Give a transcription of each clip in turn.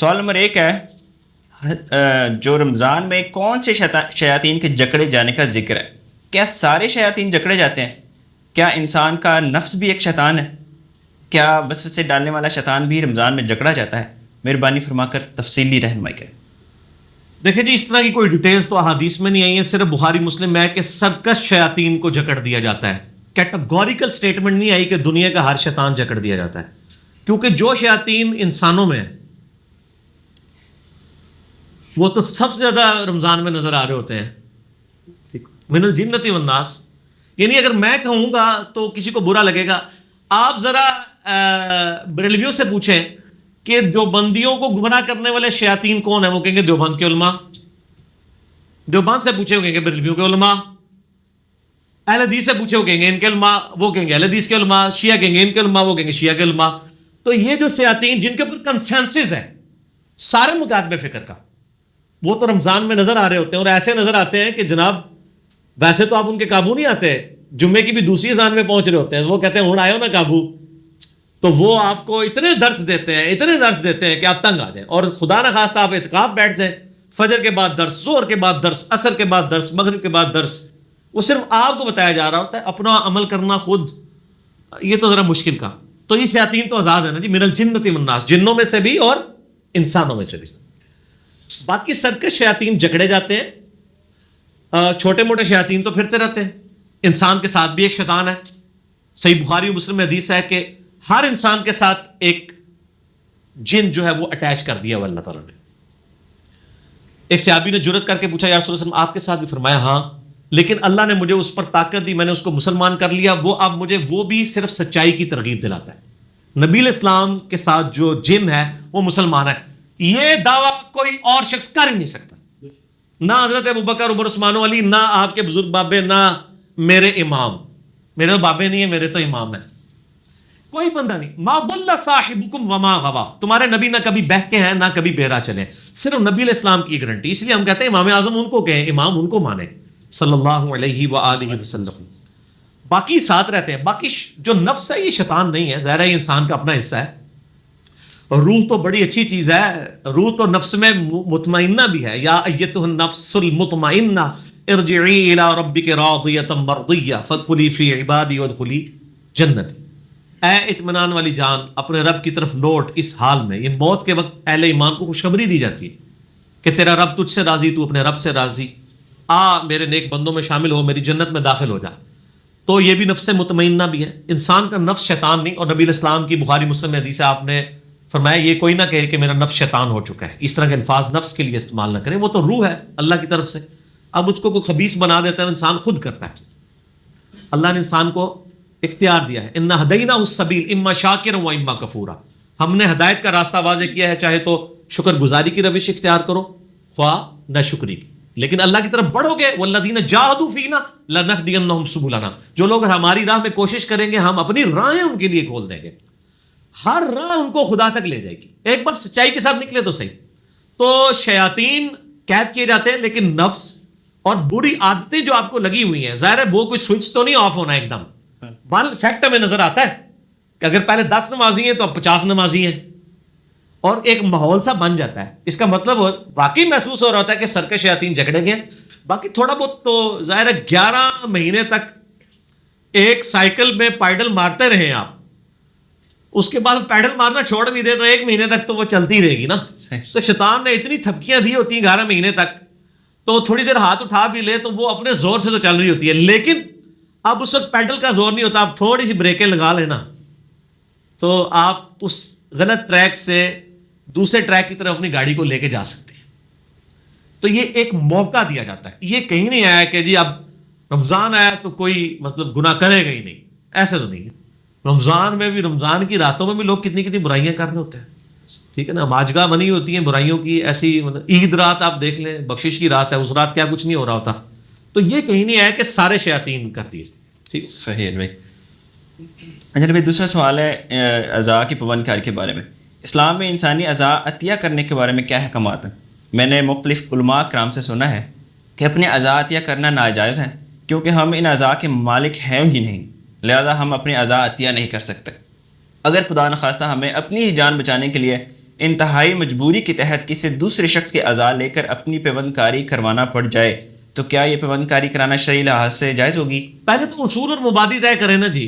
سوال نمبر 1 ہے جو رمضان میں کون سے شیاطین کے جکڑے جانے کا ذکر ہے؟ کیا سارے شیاطین جکڑے جاتے ہیں؟ کیا انسان کا نفس بھی ایک شیطان ہے؟ کیا وسوسے ڈالنے والا شیطان بھی رمضان میں جکڑا جاتا ہے؟ مہربانی فرما کر تفصیلی رہنمائی کریں۔ دیکھیں جی، اس طرح کی کوئی ڈیٹیلز تو احادیث میں نہیں آئی ہیں، صرف بخاری مسلم میں ہے کہ سرکش شیاطین کو جکڑ دیا جاتا ہے۔ کیٹیگوریکل سٹیٹمنٹ نہیں آئی کہ دنیا کا ہر شیطان جکڑ دیا جاتا ہے، کیونکہ جو شیاطین انسانوں میں ہیں وہ تو سب سے زیادہ رمضان میں نظر آ رہے ہوتے ہیں، من الجنۃ والناس۔ یعنی اگر میں کہوں گا تو کسی کو برا لگے گا۔ آپ ذرا بریلویوں سے پوچھیں کہ دیوبندیوں کو گمراہ کرنے والے شیاطین کون ہیں، وہ کہیں گے دیوبند کے علماء۔ دیوبند سے پوچھے وہ کہیں گے بریلویوں کے علماء، اہل حدیث سے پوچھے وہ کہیں گے ان کے علماء، وہ کہیں گے اہل حدیث کے علماء، شیعہ کہیں گے ان کے علماء، وہ کہیں گے شیعہ کے علماء۔ تو یہ جو شیاطین جن کے اوپر کنسنسس ہے سارے مکاتب فکر کا، وہ تو رمضان میں نظر آ رہے ہوتے ہیں، اور ایسے نظر آتے ہیں کہ جناب ویسے تو آپ ان کے قابو نہیں آتے، جمعے کی بھی دوسری اذان میں پہنچ رہے ہوتے ہیں، وہ کہتے ہیں ہوں آئے ہو نا قابو، تو وہ آپ کو اتنے درس دیتے ہیں کہ آپ تنگ آ جائیں، اور خدا نہ خواستہ آپ اعتکاف بیٹھ جائیں، فجر کے بعد درس، ظہر کے بعد درس، عصر کے بعد درس، مغرب کے بعد درس، وہ صرف آپ کو بتایا جا رہا ہوتا ہے، اپنا عمل کرنا خود یہ تو ذرا مشکل کا۔ تو یہ شیاطین تو آزاد ہے نا جی، من الجنۃ والناس، جنوں میں سے بھی اور انسانوں میں سے بھی۔ باقی سرکش شیاطین جکڑے جاتے ہیں، چھوٹے موٹے شیاطین تو پھرتے رہتے ہیں۔ انسان کے ساتھ بھی ایک شیطان ہے، صحیح بخاری و مسلم میں حدیث ہے کہ ہر انسان کے ساتھ ایک جن جو ہے وہ اٹیچ کر دیا ہوا اللہ تعالیٰ نے۔ ایک صحابی نے جرت کر کے پوچھا یا رسول اللہ صلی اللہ علیہ وسلم آپ کے ساتھ بھی؟ فرمایا ہاں، لیکن اللہ نے مجھے اس پر طاقت دی، میں نے اس کو مسلمان کر لیا، وہ اب مجھے وہ بھی صرف سچائی کی ترغیب دلاتا ہے۔ نبی علیہ السلام کے ساتھ جو جن ہے وہ مسلمان ہے، یہ دعویٰ کوئی اور شخص کر ہی نہیں سکتا، نہ حضرت ابوبکر عمر عثمان و علی، نہ آپ کے بزرگ بابے، نہ میرے امام۔ میرے تو بابے نہیں ہیں، میرے تو امام ہیں۔ کوئی بندہ نہیں۔ ما ضل صاحبکم وما غوا، تمہارے نبی نہ کبھی بہکے ہیں نہ کبھی بہرا چلے، صرف نبی علیہ السلام کی گارنٹی۔ اس لیے ہم کہتے ہیں امام اعظم ان کو کہیں، امام ان کو مانیں صلی اللہ علیہ وآلہ وسلم۔ باقی ساتھ رہتے ہیں۔ باقی جو نفس ہے یہ شیطان نہیں ہے، ظاہر ہے یہ انسان کا اپنا حصہ ہے، اور روح تو بڑی اچھی چیز ہے، روح تو نفس میں مطمئنہ بھی ہے۔ یا ایتها النفس المطمئنہ ارجعی الی ربک راضیۃ مرضیہ فادخلی فی عبادی وادخلی جنتی۔ اے اطمینان والی جان، اپنے رب کی طرف لوٹ اس حال میں، یہ موت کے وقت اہل ایمان کو خوشخبری دی جاتی ہے کہ تیرا رب تجھ سے راضی، تو اپنے رب سے راضی، آ میرے نیک بندوں میں شامل ہو، میری جنت میں داخل ہو جا۔ تو یہ بھی نفس مطمئنہ بھی ہے۔ انسان کا نفس شیطان نہیں، اور نبی علیہ السلام کی بخاری مسلم حدیث ہے، آپ نے فرمایا یہ کوئی نہ کہے کہ میرا نفس شیطان ہو چکا ہے، اس طرح کے الفاظ نفس کے لیے استعمال نہ کریں، وہ تو روح ہے اللہ کی طرف سے۔ اب اس کو کوئی خبیث بنا دیتا ہے، انسان خود کرتا ہے۔ اللہ نے انسان کو اختیار دیا ہے، انا ہدیناہ السبیل اما شاکرا و اما کفورا، ہم نے ہدایت کا راستہ واضح کیا ہے، چاہے تو شکر گزاری کی روش اختیار کرو، خواہ نہ شکری کی، لیکن اللہ کی طرف بڑھو گے، والذین جاہدوا فینا لنہدینہم سبلنا، جو لوگ ہماری راہ میں کوشش کریں گے ہم اپنی راہیں ان کے لیے کھول دیں گے۔ ہر راہ ان کو خدا تک لے جائے گی، ایک بار سچائی کے ساتھ نکلے تو صحیح۔ تو شیاطین قید کیے جاتے ہیں، لیکن نفس اور بری عادتیں جو آپ کو لگی ہوئی ہیں، ظاہر ہے وہ کوئی سوئچ تو نہیں آف ہونا ایک دم، بل فیکٹ ہمیں نظر آتا ہے کہ اگر پہلے 10 نمازی ہیں تو اب 50 نمازی ہیں، اور ایک ماحول سا بن جاتا ہے۔ اس کا مطلب واقعی محسوس ہو رہا ہوتا ہے کہ سرکش شیاطین جکڑے گئے۔ باقی تھوڑا بہت تو ظاہر ہے 11 مہینے تک ایک سائیکل میں پیڈل مارتے رہیں آپ، اس کے بعد پیڈل مارنا چھوڑ بھی دے تو 1 مہینے تک تو وہ چلتی رہے گی نا۔ تو شیطان نے اتنی تھپکیاں دی ہوتی ہیں 11 مہینے تک، تو تھوڑی دیر ہاتھ اٹھا بھی لے تو وہ اپنے زور سے تو چل رہی ہوتی ہے، لیکن اب اس وقت پیڈل کا زور نہیں ہوتا، آپ تھوڑی سی بریکیں لگا لینا تو آپ اس غلط ٹریک سے دوسرے ٹریک کی طرف اپنی گاڑی کو لے کے جا سکتے ہیں۔ تو یہ ایک موقع دیا جاتا ہے، یہ کہیں نہیں آیا کہ جی اب رمضان آیا تو کوئی مطلب گناہ کرے گا ہی نہیں، ایسے تو نہیں ہے۔ رمضان میں بھی، رمضان کی راتوں میں بھی لوگ کتنی کتنی برائیاں کر رہے ہوتے ہیں، ٹھیک ہے نا، ماجگاہ بنی ہوتی ہیں برائیوں کی ایسی، مطلب عید رات آپ دیکھ لیں، بخشش کی رات ہے، اس رات کیا کچھ نہیں ہو رہا ہوتا۔ تو یہ کہیں نہیں آیا کہ سارے شیاطین کر دیے، ٹھیک۔ صحیح ہے بھائی۔ اچھا بھائی، دوسرا سوال ہے اعضاء کی پابند کاری کے بارے میں۔ اسلام میں انسانی اعضاء عطیہ کرنے کے بارے میں کیا احکامات ہیں؟ میں نے مختلف علماء کرام سے سنا ہے کہ اپنے اعضاء عطیہ کرنا ناجائز ہے، کیونکہ ہم ان اعضاء کے مالک ہیں ہی نہیں، لہذا ہم اپنے اعضاء عطیہ نہیں کر سکتے۔ اگر خدا نخواستہ ہمیں اپنی ہی جان بچانے کے لیے انتہائی مجبوری کے تحت کسی دوسرے شخص کے اعضاء لے کر اپنی پیوند کاری کروانا پڑ جائے تو کیا یہ پیوند کاری کرانا شرعی لحاظ سے جائز ہوگی؟ پہلے تو اصول اور مبادی طے کریں نا جی.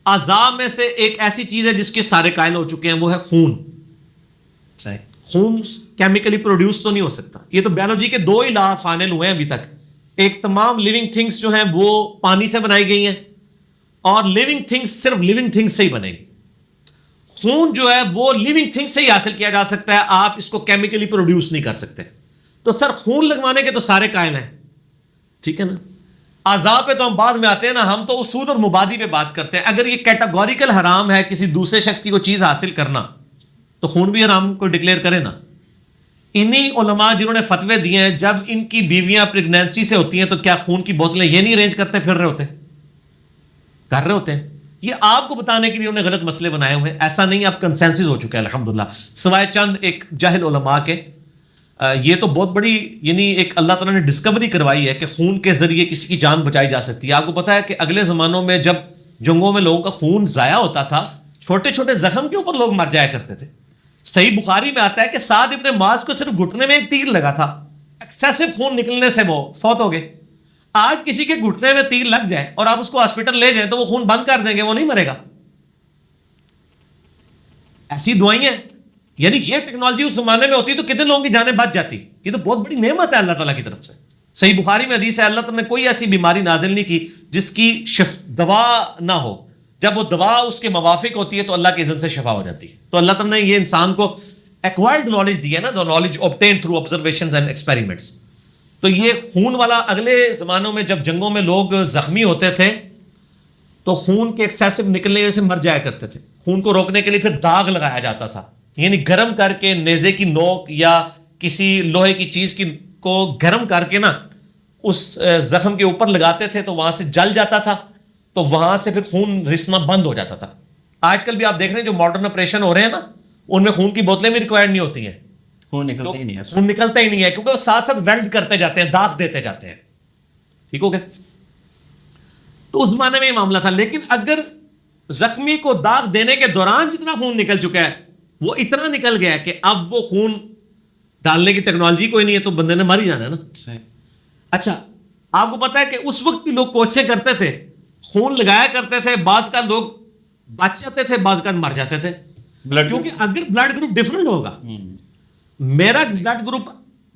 اعضاء میں سے ایک ایسی چیز ہے جس کے سارے قائل ہو چکے ہیں, وہ ہے خون. صحیح. خون کیمیکلی پروڈیوس تو نہیں ہو سکتا. یہ تو بایولوجی کے دو ہی لا فائنل ہوئے ہیں ابھی تک. ایک تمام لیونگ تھنگس جو ہیں وہ پانی سے بنائی گئی ہیں, اور لیونگ تھنگس صرف لیونگ تھنگس سے ہی بنے گی. خون جو ہے وہ لیونگ تھنگ سے ہی حاصل کیا جا سکتا ہے, آپ اس کو کیمیکلی پروڈیوس نہیں کر سکتے. تو سر خون لگوانے کے تو سارے قائل ہیں, ٹھیک ہے نا. اعضاء پہ تو ہم بعد میں آتے ہیں نا, ہم تو اصول اور مبادی پہ بات کرتے ہیں. اگر یہ کیٹاگوریکل حرام ہے کسی دوسرے شخص کی کوئی چیز حاصل کرنا, تو خون بھی حرام کو ڈکلیئر کرے نا. انہی علماء جنہوں نے فتوے دیے ہیں, جب ان کی بیویاں پریگنینسی سے ہوتی ہیں تو کیا خون کی بوتلیں یہ نہیں ارینج کرتے پھر رہے ہوتے ہیں, کر رہے ہوتے ہیں. یہ آپ کو بتانے کے لیے انہوں نے غلط مسئلے بنائے ہوئے ہیں. ایسا نہیں, اب کنسنسس ہو چکا ہے الحمدللہ, سوائے چند ایک جاہل علماء کے. یہ تو بہت بڑی یعنی ایک اللہ تعالیٰ نے ڈسکوری کروائی ہے کہ خون کے ذریعے کسی کی جان بچائی جا سکتی ہے. آپ کو پتا ہے کہ اگلے زمانوں میں جب جنگوں میں لوگوں کا خون ضائع ہوتا تھا, چھوٹے چھوٹے زخم کے اوپر لوگ مر جایا کرتے تھے. صحیح بخاری میں آتا ہے کہ سعد ابن معاذ کو صرف گھٹنے میں ایک تیر لگا تھا, ایکسیسو خون نکلنے سے وہ فوت ہو گئے. آج کسی کے گھٹنے میں تیر لگ جائے اور آپ اس کو ہاسپٹل لے جائیں تو وہ خون بند کر دیں گے, وہ نہیں مرے گا. ایسی دعائیں ہیں. یعنی یہ ٹیکنالوجی اس زمانے میں ہوتی تو کتنے لوگوں کی جانیں بچ جاتی. یہ تو بہت بڑی نعمت ہے اللہ تعالیٰ کی طرف سے. صحیح بخاری میں حدیث ہے, اللہ تعالیٰ نے کوئی ایسی بیماری نازل نہیں کی جس کی دوا نہ ہو. جب وہ دوا اس کے موافق ہوتی ہے تو اللہ کے اذن سے شفا ہو جاتی ہے. تو اللہ تعالیٰ نے یہ انسان کو ایکوائرڈ نالج دی ہے نا, knowledge obtained through observations and experiments. تو یہ خون والا اگلے زمانوں میں جب جنگوں میں لوگ زخمی ہوتے تھے تو خون کے ایکسیسو نکلنے سے مر جایا کرتے تھے. خون کو روکنے کے لیے پھر داغ لگایا جاتا تھا, یعنی گرم کر کے نیزے کی نوک یا کسی لوہے کی چیز کو گرم کر کے نا اس زخم کے اوپر لگاتے تھے تو وہاں سے جل جاتا تھا, تو وہاں سے پھر خون رسنا بند ہو جاتا تھا. آج کل بھی آپ دیکھ رہے ہیں جو ماڈرن آپریشن ہو رہے ہیں نا, ان میں خون کی بوتلیں بھی ریکوائرڈ نہیں ہوتی ہیں, خون نکلتا ہی نہیں ہے. خون نکلتا ہی نہیں ہے کیونکہ وہ ساتھ ساتھ ویلڈ کرتے جاتے ہیں, داغ دیتے جاتے ہیں. ٹھیک ہو گیا. تو اس زمانے میں یہ معاملہ تھا. لیکن اگر زخمی کو داغ دینے کے دوران جتنا خون نکل چکا ہے وہ اتنا نکل گیا کہ اب وہ خون ڈالنے کی ٹیکنالوجی کوئی نہیں ہے تو بندے نے مر ہی جانا ہے نا. اچھا, آپ کو پتا ہے کہ اس وقت بھی لوگ کوششیں کرتے تھے, خون لگایا کرتے تھے, بعض کا لوگ بچ جاتے تھے, بعض کا مر جاتے تھے. کیونکہ اگر بلڈ گروپ ڈفرنٹ ہوگا, میرا بلڈ گروپ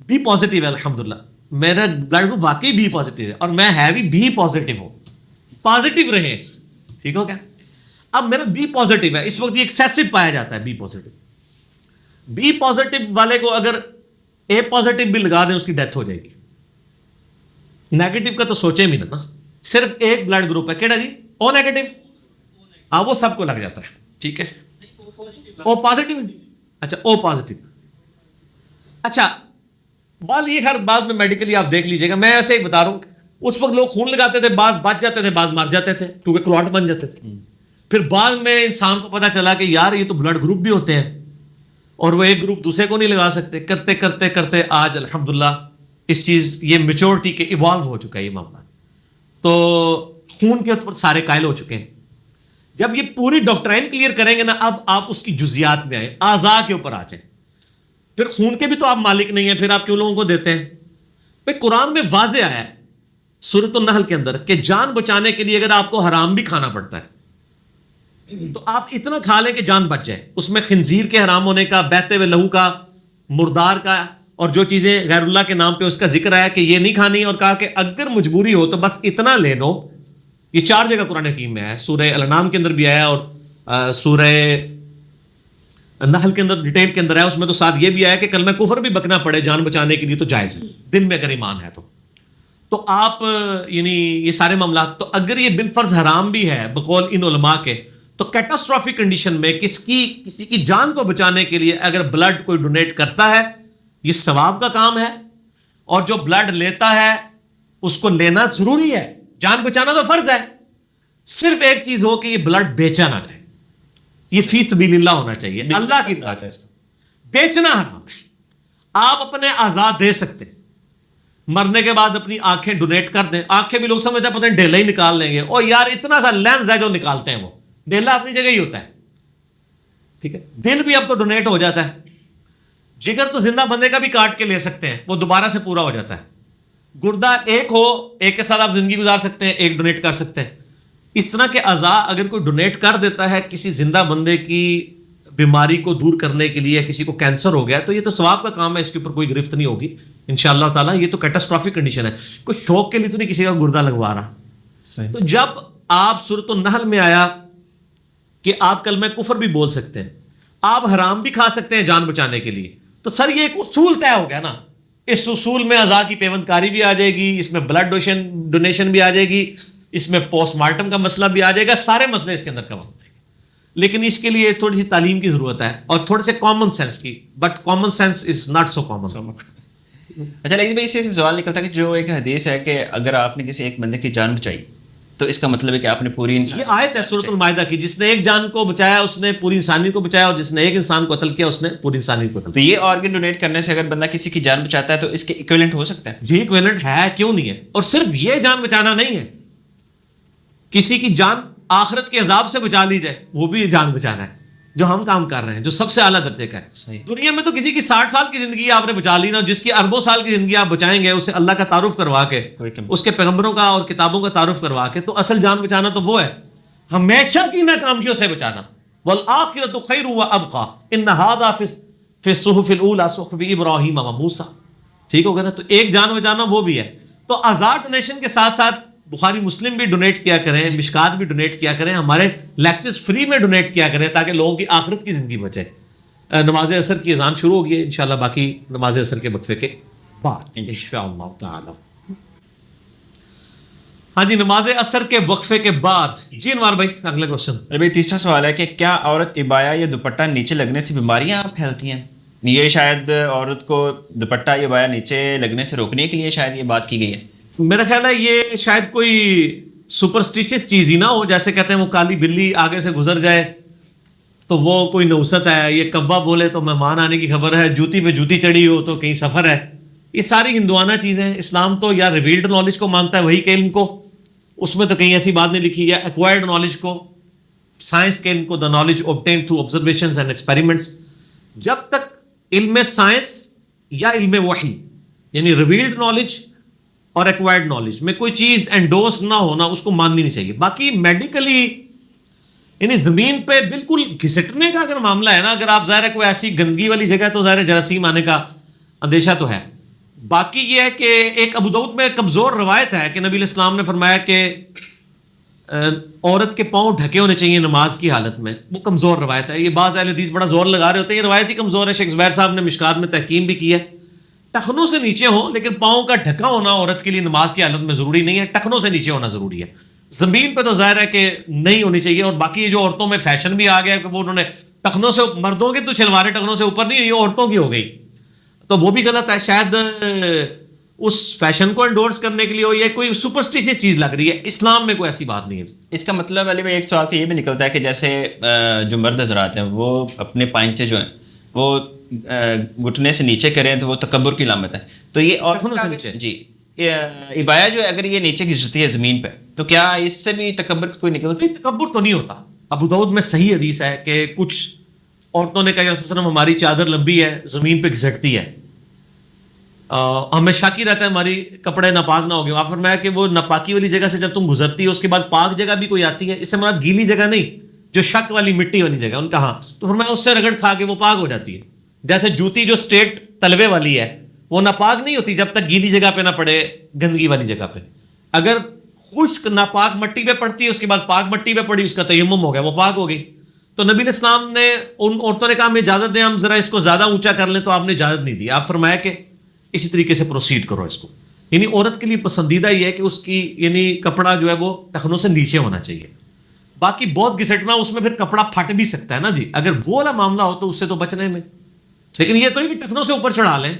بی پازیٹیو ہے الحمدللہ, میرا بلڈ گروپ واقعی بی پازیٹیو ہے اور میں ہے بھی بی پازیٹیو ہوں, پازیٹیو رہے, ٹھیک ہو گیا. اب میرا بی پازیٹیو ہے, اس وقت یہ ایکسیسو پایا جاتا ہے بی پازیٹیو. بی پازیٹیو والے کو اگر اے پازیٹیو بھی لگا دیں اس کی ڈیتھ ہو جائے گی. نیگیٹو کا تو سوچے بھی نا, صرف ایک بلڈ گروپ ہے, کیڑا جی, او نیگیٹو. ہاں وہ سب کو لگ جاتا ہے, ٹھیک ہے. او پازیٹیو, اچھا او پازیٹیو. اچھا بات یہ ہر بات میں میڈیکلی آپ دیکھ لیجیے گا, میں ایسے ہی بتا رہا ہوں. اس وقت لوگ خون لگاتے تھے, بعض بچ جاتے تھے, بعض مر جاتے تھے کیونکہ کلوٹ بن جاتے تھے. پھر بعد میں انسان کو پتا چلا کہ یار یہ تو بلڈ گروپ بھی ہوتے ہیں اور وہ ایک گروپ دوسرے کو نہیں لگا سکتے. کرتے کرتے کرتے آج الحمدللہ اس چیز یہ میچورٹی کے ایوالو ہو چکا ہے یہ معاملہ. تو خون کے اوپر سارے قائل ہو چکے ہیں. جب یہ پوری ڈاکٹرائن کلیئر کریں گے نا, اب آپ اس کی جزیات میں آئیں, اعضاء کے اوپر آ جائیں. پھر خون کے بھی تو آپ مالک نہیں ہیں, پھر آپ کیوں لوگوں کو دیتے ہیں؟ بھائی قرآن میں واضح آیا ہے سورۃ النحل کے اندر کہ جان بچانے کے لیے اگر آپ کو حرام بھی کھانا پڑتا ہے تو آپ اتنا کھا لیں کہ جان بچ جائے. اس میں خنزیر کے حرام ہونے کا, بہتے ہوئے لہو کا, مردار کا, اور جو چیزیں غیر اللہ کے نام پہ اس کا ذکر آیا کہ یہ نہیں کھانی, اور کہا کہ اگر مجبوری ہو تو بس اتنا لے لو. یہ 4 جگہ قرآن حکیم میں ہے, سورہ الانعام کے اندر بھی آیا اور سورہ نحل کے اندر ڈیٹیل کے اندر ہے. اس میں تو ساتھ یہ بھی آیا کہ کلمہ کفر بھی بکنا پڑے جان بچانے کے لیے تو جائز ہے, دن میں اگر ایمان ہے تو آپ یعنی یہ سارے معاملات. تو اگر یہ بالفرض حرام بھی ہے بقول ان علماء کے, تو کیٹاسٹرافک کنڈیشن میں کسی کی جان کو بچانے کے لیے اگر بلڈ کوئی ڈونیٹ کرتا ہے یہ ثواب کا کام ہے, اور جو بلڈ لیتا ہے اس کو لینا ضروری ہے. جان بچانا تو فرض ہے, صرف ایک چیز ہو کہ یہ بلڈ بیچا نہ جائے. یہ فی سبیل اللہ ہونا چاہیے, اللہ کی طرح. بیچنا حرام ہے. آپ اپنے اعضاء دے سکتے, مرنے کے بعد اپنی آنکھیں ڈونیٹ کر دیں. آنکھیں بھی لوگ سمجھتے ہیں پتہ نہیں ڈھیلا ہی نکال لیں گے, اور یار اتنا سا لینس ہے جو نکالتے ہیں, وہ ڈھیلا اپنی جگہ ہی ہوتا ہے, ٹھیک ہے. دل بھی اب تو ڈونیٹ ہو جاتا ہے. جگر تو زندہ بندے کا بھی کاٹ کے لے سکتے ہیں, وہ دوبارہ سے پورا ہو جاتا ہے. گردہ ایک ہو, ایک کے ساتھ آپ زندگی گزار سکتے ہیں, ایک ڈونیٹ کر سکتے ہیں. اس طرح کے اعضاء اگر کوئی ڈونیٹ کر دیتا ہے کسی زندہ بندے کی بیماری کو دور کرنے کے لیے, کسی کو کینسر ہو گیا, تو یہ تو ثواب کا کام ہے, اس کے اوپر کوئی گرفت نہیں ہوگی انشاءاللہ تعالیٰ. یہ تو کیٹاسٹرافک کنڈیشن ہے, کوئی شوق کے لیے تو نہیں کسی کا گردہ لگوا رہا. تو جب آپ سورۃ النحل میں آیا کہ آپ کلمہ کفر بھی بول سکتے ہیں, آپ حرام بھی کھا سکتے ہیں جان بچانے کے لیے, تو سر یہ ایک اصول طے ہو گیا نا. اس اصول میں اعضاء کی پیوند کاری بھی آ جائے گی, اس میں بلڈ ڈونیشن بھی آ جائے گی, اس میں پوسٹ مارٹم کا مسئلہ بھی آ جائے گا, سارے مسئلے اس کے اندر کور ہو جائیں گے. لیکن اس کے لیے تھوڑی سی تعلیم کی ضرورت ہے اور تھوڑے سے کامن سینس کی, but common sense is not so common. اچھا لیکن بھائی اس سے سوال نکلتا ہے کہ جو ایک حدیث ہے کہ اگر آپ نے کسی ایک بندے کی جان بچائی تو اس کا مطلب ہے کہ آپ نے پوری انسان, یہ آیت ہے سورۃ المائدہ کی, جس نے ایک جان کو بچایا اس نے پوری انسانیت کو بچایا, اور جس نے ایک انسان کو قتل کیا اس نے پوری انسانیت کو قتل تو یہ آرگن ڈونیٹ کرنے سے اگر بندہ کسی کی جان بچاتا ہے تو اس کے ایکویلنٹ ہو سکتا ہے. جی ایکویلنٹ ہے, کیوں نہیں ہے. اور صرف یہ جان بچانا نہیں ہے, کسی کی جان آخرت کے عذاب سے بچا لی جائے وہ بھی جان بچانا ہے, جو ہم کام کر رہے ہیں, جو سب سے اعلیٰ درجے کا ہے. دنیا میں تو کسی کی 60 سال کی زندگی آپ نے بچا لی نا, جس کی اربوں سال کی زندگی آپ بچائیں گے, اسے اللہ کا تعارف کروا کے, اس کے پیغمبروں کا اور کتابوں کا تعارف کروا کے, تو اصل جان بچانا تو وہ ہے, ہمیشہ کی ناکامیوں سے بچانا. والآخرۃ خیر وابقیٰ ان ھذا فی الصحف الاولیٰ صحف ابراہیم وموسیٰ. ٹھیک ہو گیا نا. تو ایک جان بچانا وہ بھی ہے. تو آزاد ڈونیشن کے ساتھ ساتھ بخاری مسلم بھی ڈونیٹ کیا کریں, مشکات بھی ڈونیٹ کیا کریں, ہمارے لیکچرز فری میں ڈونیٹ کیا کریں تاکہ لوگوں کی آخرت کی زندگی بچے. نماز عصر کی اذان شروع ہوگی ہے انشاءاللہ, باقی نماز عصر کے وقفے کے بعد انشاءاللہ تعالی. ہاں جی, نماز عصر کے وقفے کے بعد. جی انوار بھائی اگلے کوشچن. بھائی تیسرا سوال ہے کہ کیا عورت عبایا یا دوپٹہ نیچے لگنے سے بیماریاں پھیلتی ہیں؟ یہ شاید عورت کو دوپٹہ یا عبایا نیچے لگنے سے روکنے کے لیے شاید یہ بات کی گئی ہے. میرا خیال ہے یہ شاید کوئی سپرسٹیشیس چیز ہی نہ ہو, جیسے کہتے ہیں وہ کالی بلی آگے سے گزر جائے تو وہ کوئی نوست ہے, یہ کوا بولے تو مہمان آنے کی خبر ہے, جوتی پہ جوتی چڑھی ہو تو کہیں سفر ہے. یہ ساری ہندوانہ چیزیں. اسلام تو یا ریویلڈ نالج کو مانتا ہے, وہی کے علم کو, اس میں تو کہیں ایسی بات نہیں لکھی, یا ایکوائرڈ نالج کو, سائنس کے علم کو, the knowledge obtained through observations and experiments. جب تک علم سائنس یا علم وحی یعنی ریویلڈ نالج اور ایکوائرڈ نالج میں کوئی چیز انڈورس نہ ہونا, اس کو ماننی نہیں چاہیے. باقی میڈیکلی یعنی زمین پہ بالکل گھسٹنے کا اگر معاملہ ہے نا, اگر آپ ظاہر ہے کوئی ایسی گندگی والی جگہ ہے تو ظاہر جراثیم آنے کا اندیشہ تو ہے. باقی یہ ہے کہ ایک ابو داؤد میں کمزور روایت ہے کہ نبی علیہ السلام نے فرمایا کہ عورت کے پاؤں ڈھکے ہونے چاہیے نماز کی حالت میں. وہ کمزور روایت ہے, یہ بعض اہل حدیث بڑا زور لگا رہے ہوتے ہیں, یہ روایت ہی کمزور ہے. شیخ زبیر صاحب نے مشکات میں تحکیم بھی کی ہے. ٹخنوں سے نیچے ہوں, لیکن پاؤں کا ڈھکا ہونا عورت کے لیے نماز کی حالت میں ضروری نہیں ہے, ٹخنوں سے نیچے ہونا ضروری ہے. زمین پہ تو ظاہر ہے کہ نہیں ہونی چاہیے. اور باقی جو عورتوں میں فیشن بھی آ گیا کہ وہ انہوں نے ٹخنوں سے, مردوں کے تو شلواریں ٹخنوں سے اوپر نہیں, یہ عورتوں کی ہو گئی, تو وہ بھی غلط ہے. شاید اس فیشن کو انڈورس کرنے کے لیے ہو, یہ کوئی سپرسٹیشن چیز لگ رہی ہے. اسلام میں کوئی ایسی بات نہیں ہے. اس کا مطلب علی بھائی ایک سوال کا یہ بھی نکلتا ہے کہ جیسے جو مرد حضرات ہیں وہ اپنے پائنچے جو ہیں وہ گھٹنے سے نیچے کریں تو وہ تکبر کی علامت ہے. تو یہ اور جی عبایا جو ہے اگر یہ نیچے گھستی ہے زمین پہ تو کیا اس سے بھی تکبر کوئی نکلتا ہے؟ تکبر تو نہیں ہوتا. ابو داؤد میں صحیح حدیث ہے کہ کچھ عورتوں نے کہا رسول وسلم ہماری چادر لمبی ہے, زمین پہ گھسٹتی ہے, ہمیں شک ہی رہتا ہے ہماری کپڑے ناپاک نہ ہو گئے. آپ فرمایا کہ وہ ناپاکی والی جگہ سے جب تم گزرتی ہو اس کے بعد پاک جگہ بھی کوئی آتی ہے, اس سے مراد گیلی جگہ نہیں, جو شک والی مٹی والی جگہ. ان کا ہاں, تو فرمایا اس سے رگڑ کھا کے وہ پاک ہو جاتی ہے. جیسے جوتی جو اسٹریٹ تلوے والی ہے وہ ناپاک نہیں ہوتی جب تک گیلی جگہ پہ نہ پڑے, گندگی والی جگہ پہ. اگر خشک ناپاک مٹی پہ پڑتی ہے اس کے بعد پاک مٹی پہ پڑی, اس کا تیمم ہو گیا, وہ پاک ہو گئی. تو نبی علیہ السلام نے ان عورتوں نے کہا ہمیں اجازت دیں ہم ذرا اس کو زیادہ اونچا کر لیں, تو آپ نے اجازت نہیں دی. آپ فرمایا کہ اسی طریقے سے پروسیڈ کرو اس کو. یعنی عورت کے لیے پسندیدہ یہ ہے کہ اس کی یعنی کپڑا جو ہے وہ ٹخنوں سے نیچے ہونا چاہیے. باقی بہت گھسٹنا اس میں پھر کپڑا پھٹ بھی سکتا ہے نا جی, اگر وہ والا معاملہ ہو تو اس سے تو بچنے میں. لیکن یہ تو نہیں کہ ٹخنوں سے اوپر چڑھا لیں,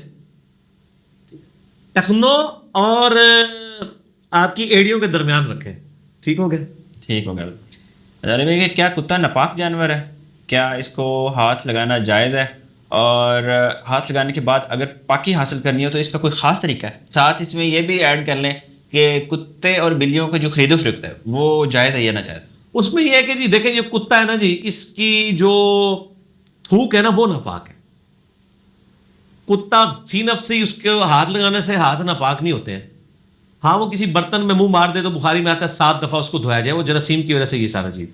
ٹخنوں اور آپ کی ایڑیوں کے درمیان رکھیں. ٹھیک ہو گیا؟ ٹھیک ہو گیا. ارے بھائی کیا کتا ناپاک جانور ہے؟ کیا اس کو ہاتھ لگانا جائز ہے؟ اور ہاتھ لگانے کے بعد اگر پاکی حاصل کرنی ہو تو اس کا کوئی خاص طریقہ ہے؟ ساتھ اس میں یہ بھی ایڈ کر لیں کہ کتے اور بلیوں کا جو خرید و فروخت ہے وہ جائز ہے یا ناجائز؟ اس میں یہ ہے کہ جی دیکھیں, یہ کتا ہے نا جی, اس کی جو تھوک ہے نا وہ ناپاک ہے. کتا فی نفسی اس کے ہاتھ لگانے سے ہاتھ ناپاک نہیں ہوتے ہیں. ہاں وہ کسی برتن میں منہ مار دے تو بخاری میں آتا ہے 7 دفعہ اس کو دھویا جائے, وہ جراثیم کی وجہ سے یہ سارا چیز.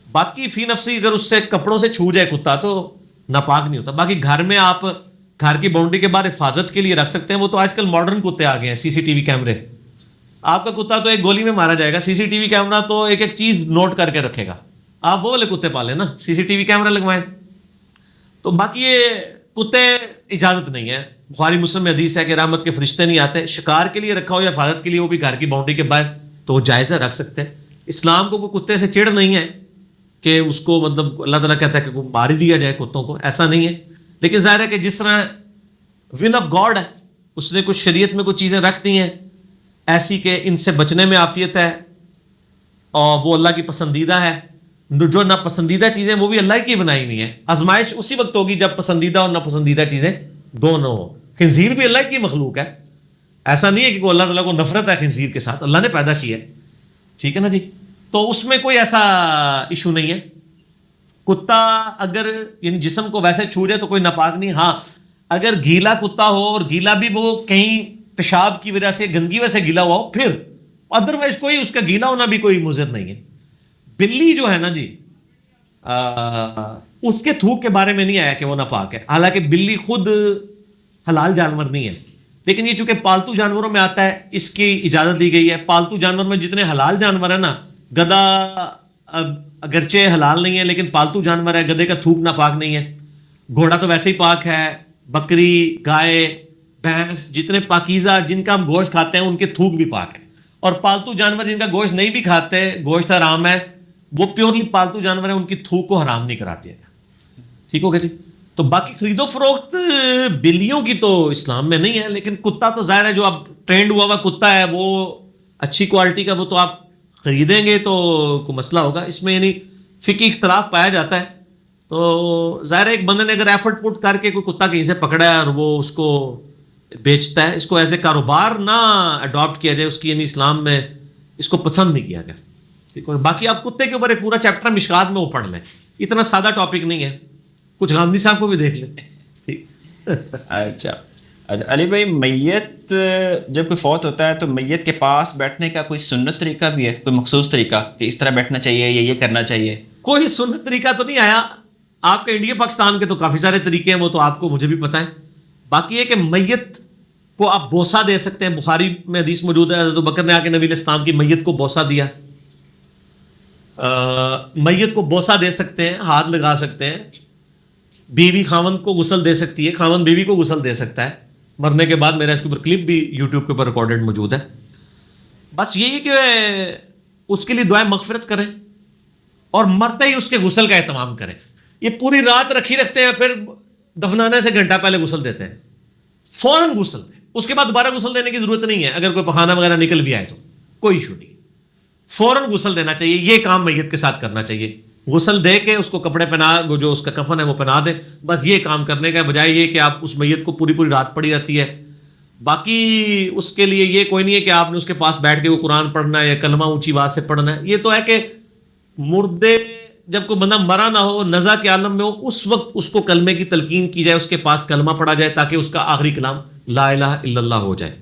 باقی فی نفسی اگر اس سے کپڑوں سے چھو جائے کتا تو ناپاک نہیں ہوتا. باقی گھر میں آپ گھر کی باؤنڈری کے باہر حفاظت کے لیے رکھ سکتے ہیں. وہ تو آج کل ماڈرن کتے آ گئے ہیں, سی سی ٹی وی کیمرے. آپ کا کتا تو ایک گولی میں مارا جائے گا, سی سی ٹی وی کیمرہ تو ایک ایک چیز نوٹ کر کے رکھے گا. آپ وہ والے کتے پالیں نا, سی سی ٹی وی کیمرہ لگوائیں. تو باقی یہ کتے اجازت نہیں ہے. بخاری مسلم میں حدیث ہے کہ رحمت کے فرشتے نہیں آتے. شکار کے لیے رکھا ہو یا حفاظت کے لیے, وہ بھی گھر کی باؤنڈری کے باہر, تو وہ جائز ہے, رکھ سکتے ہیں. اسلام کو کوئی کتے سے چڑ نہیں ہے کہ اس کو مطلب اللہ تعالیٰ کہتا ہے کہ مار ہی دیا جائے کتوں کو, ایسا نہیں ہے. لیکن ظاہر ہے کہ جس طرح ول آف گاڈ ہے, اس نے کچھ شریعت میں کچھ چیزیں رکھ دی ہیں ایسی کہ ان سے بچنے میں عافیت ہے, اور وہ اللہ کی پسندیدہ ہے. جو ناپسندیدہ چیزیں وہ بھی اللہ کی بنائی ہوئی ہیں. آزمائش اسی وقت ہوگی جب پسندیدہ اور ناپسندیدہ چیزیں دونوں ہوں. خنزیر بھی اللہ کی مخلوق ہے, ایسا نہیں ہے کہ وہ اللہ تعالیٰ کو نفرت ہے خنزیر کے ساتھ, اللہ نے پیدا کیا ہے, ٹھیک ہے نا جی. تو اس میں کوئی ایسا ایشو نہیں ہے. کتا اگر یعنی جسم کو ویسے چھو جائے تو کوئی ناپاک نہیں. ہاں اگر گیلا کتا ہو اور گیلا بھی وہ کہیں پیشاب کی وجہ سے گندگی وجہ سے گیلا ہوا ہو, پھر ادروائز کوئی اس کا گیلا ہونا بھی کوئی مضر نہیں ہے. بلی جو ہے نا جی, اس کے تھوک کے بارے میں نہیں آیا کہ وہ ناپاک ہے, حالانکہ بلی خود حلال جانور نہیں ہے. لیکن یہ چونکہ پالتو جانوروں میں آتا ہے, اس کی اجازت دی گئی ہے. پالتو جانور میں جتنے حلال جانور ہیں نا, گدھا اگرچہ حلال نہیں ہے لیکن پالتو جانور ہے, گدھے کا تھوک ناپاک نہیں ہے. گھوڑا تو ویسے ہی پاک ہے. بکری, گائے, بھینس, جتنے پاکیزہ جن کا ہم گوشت کھاتے ہیں ان کے تھوک بھی پاک ہے. اور پالتو جانور جن کا گوشت نہیں بھی کھاتے, گوشت حرام ہے, وہ پیورلی پالتو جانور ہیں, ان کی تھوک کو حرام نہیں کراتی ہے. ٹھیک ہو گیا جی. تو باقی خرید و فروخت بلیوں کی تو اسلام میں نہیں ہے. لیکن کتا تو ظاہر ہے جو اب ٹرینڈ ہوا کتا ہے وہ اچھی کوالٹی کا, وہ تو آپ خریدیں گے تو کوئی مسئلہ ہوگا. اس میں یعنی فقہی اختلاف پایا جاتا ہے. تو ظاہر ہے ایک بندے نے اگر ایفرٹ پٹ کر کے کوئی کتا کہیں سے پکڑا ہے اور وہ اس کو بیچتا ہے, اس کو ایز اے کاروبار نہ اڈاپٹ کیا جائے. اس کی یعنی اسلام میں اس کو پسند نہیں کیا گیا. ٹھیک ہے. باقی آپ کتے کے اوپر ایک پورا چیپٹر مشکات میں وہ پڑھ لیں, اتنا سادہ ٹاپک نہیں ہے. کچھ گاندھی صاحب کو بھی دیکھ لیں. ٹھیک. اچھا علی بھائی, میت جب کوئی فوت ہوتا ہے تو میت کے پاس بیٹھنے کا کوئی سنت طریقہ بھی ہے, کوئی مخصوص طریقہ کہ اس طرح بیٹھنا چاہیے یا یہ کرنا چاہیے؟ کوئی سنت طریقہ تو نہیں آیا. آپ کے انڈیا پاکستان کے تو کافی سارے طریقے ہیں, وہ تو آپ کو مجھے بھی پتہ ہے. باقی یہ کہ میت کو آپ بوسہ دے سکتے ہیں. بخاری میں حدیث موجود ہے, حضرت بکر نے آ کے نبی علیہ السلام کی میت کو بوسہ دیا. میت کو بوسہ دے سکتے ہیں, ہاتھ لگا سکتے ہیں. بیوی خاوند کو غسل دے سکتی ہے, خاوند بیوی کو غسل دے سکتا ہے مرنے کے بعد. میرا اس کے اوپر کلپ بھی یوٹیوب کے اوپر ریکارڈڈ موجود ہے. بس یہی کہ اس کے لیے دعائیں مغفرت کریں اور مرتے ہی اس کے غسل کا اہتمام کریں. یہ پوری رات رکھی رکھتے ہیں, پھر دفنانے سے گھنٹہ پہلے غسل دیتے ہیں. فوراً غسل دیں, اس کے بعد دوبارہ غسل دینے کی ضرورت نہیں ہے. اگر کوئی پخانہ وغیرہ نکل بھی آئے تو کوئی ایشو نہیں, فوراً غسل دینا چاہیے. یہ کام میت کے ساتھ کرنا چاہیے. غسل دے کے اس کو کپڑے پہنا, وہ جو اس کا کفن ہے وہ پہنا دیں. بس یہ کام کرنے کا, بجائے یہ کہ آپ اس میت کو پوری پوری رات پڑی رہتی ہے. باقی اس کے لیے یہ کوئی نہیں ہے کہ آپ نے اس کے پاس بیٹھ کے وہ قرآن پڑھنا ہے یا کلمہ اونچی آواز سے پڑھنا ہے. یہ تو ہے کہ مردے جب کوئی بندہ مرا نہ ہو, نزا کے عالم میں ہو, اس وقت اس کو کلمے کی تلقین کی جائے, اس کے پاس کلمہ پڑھا جائے تاکہ اس کا آخری کلام لا الہ الا اللہ ہو جائے.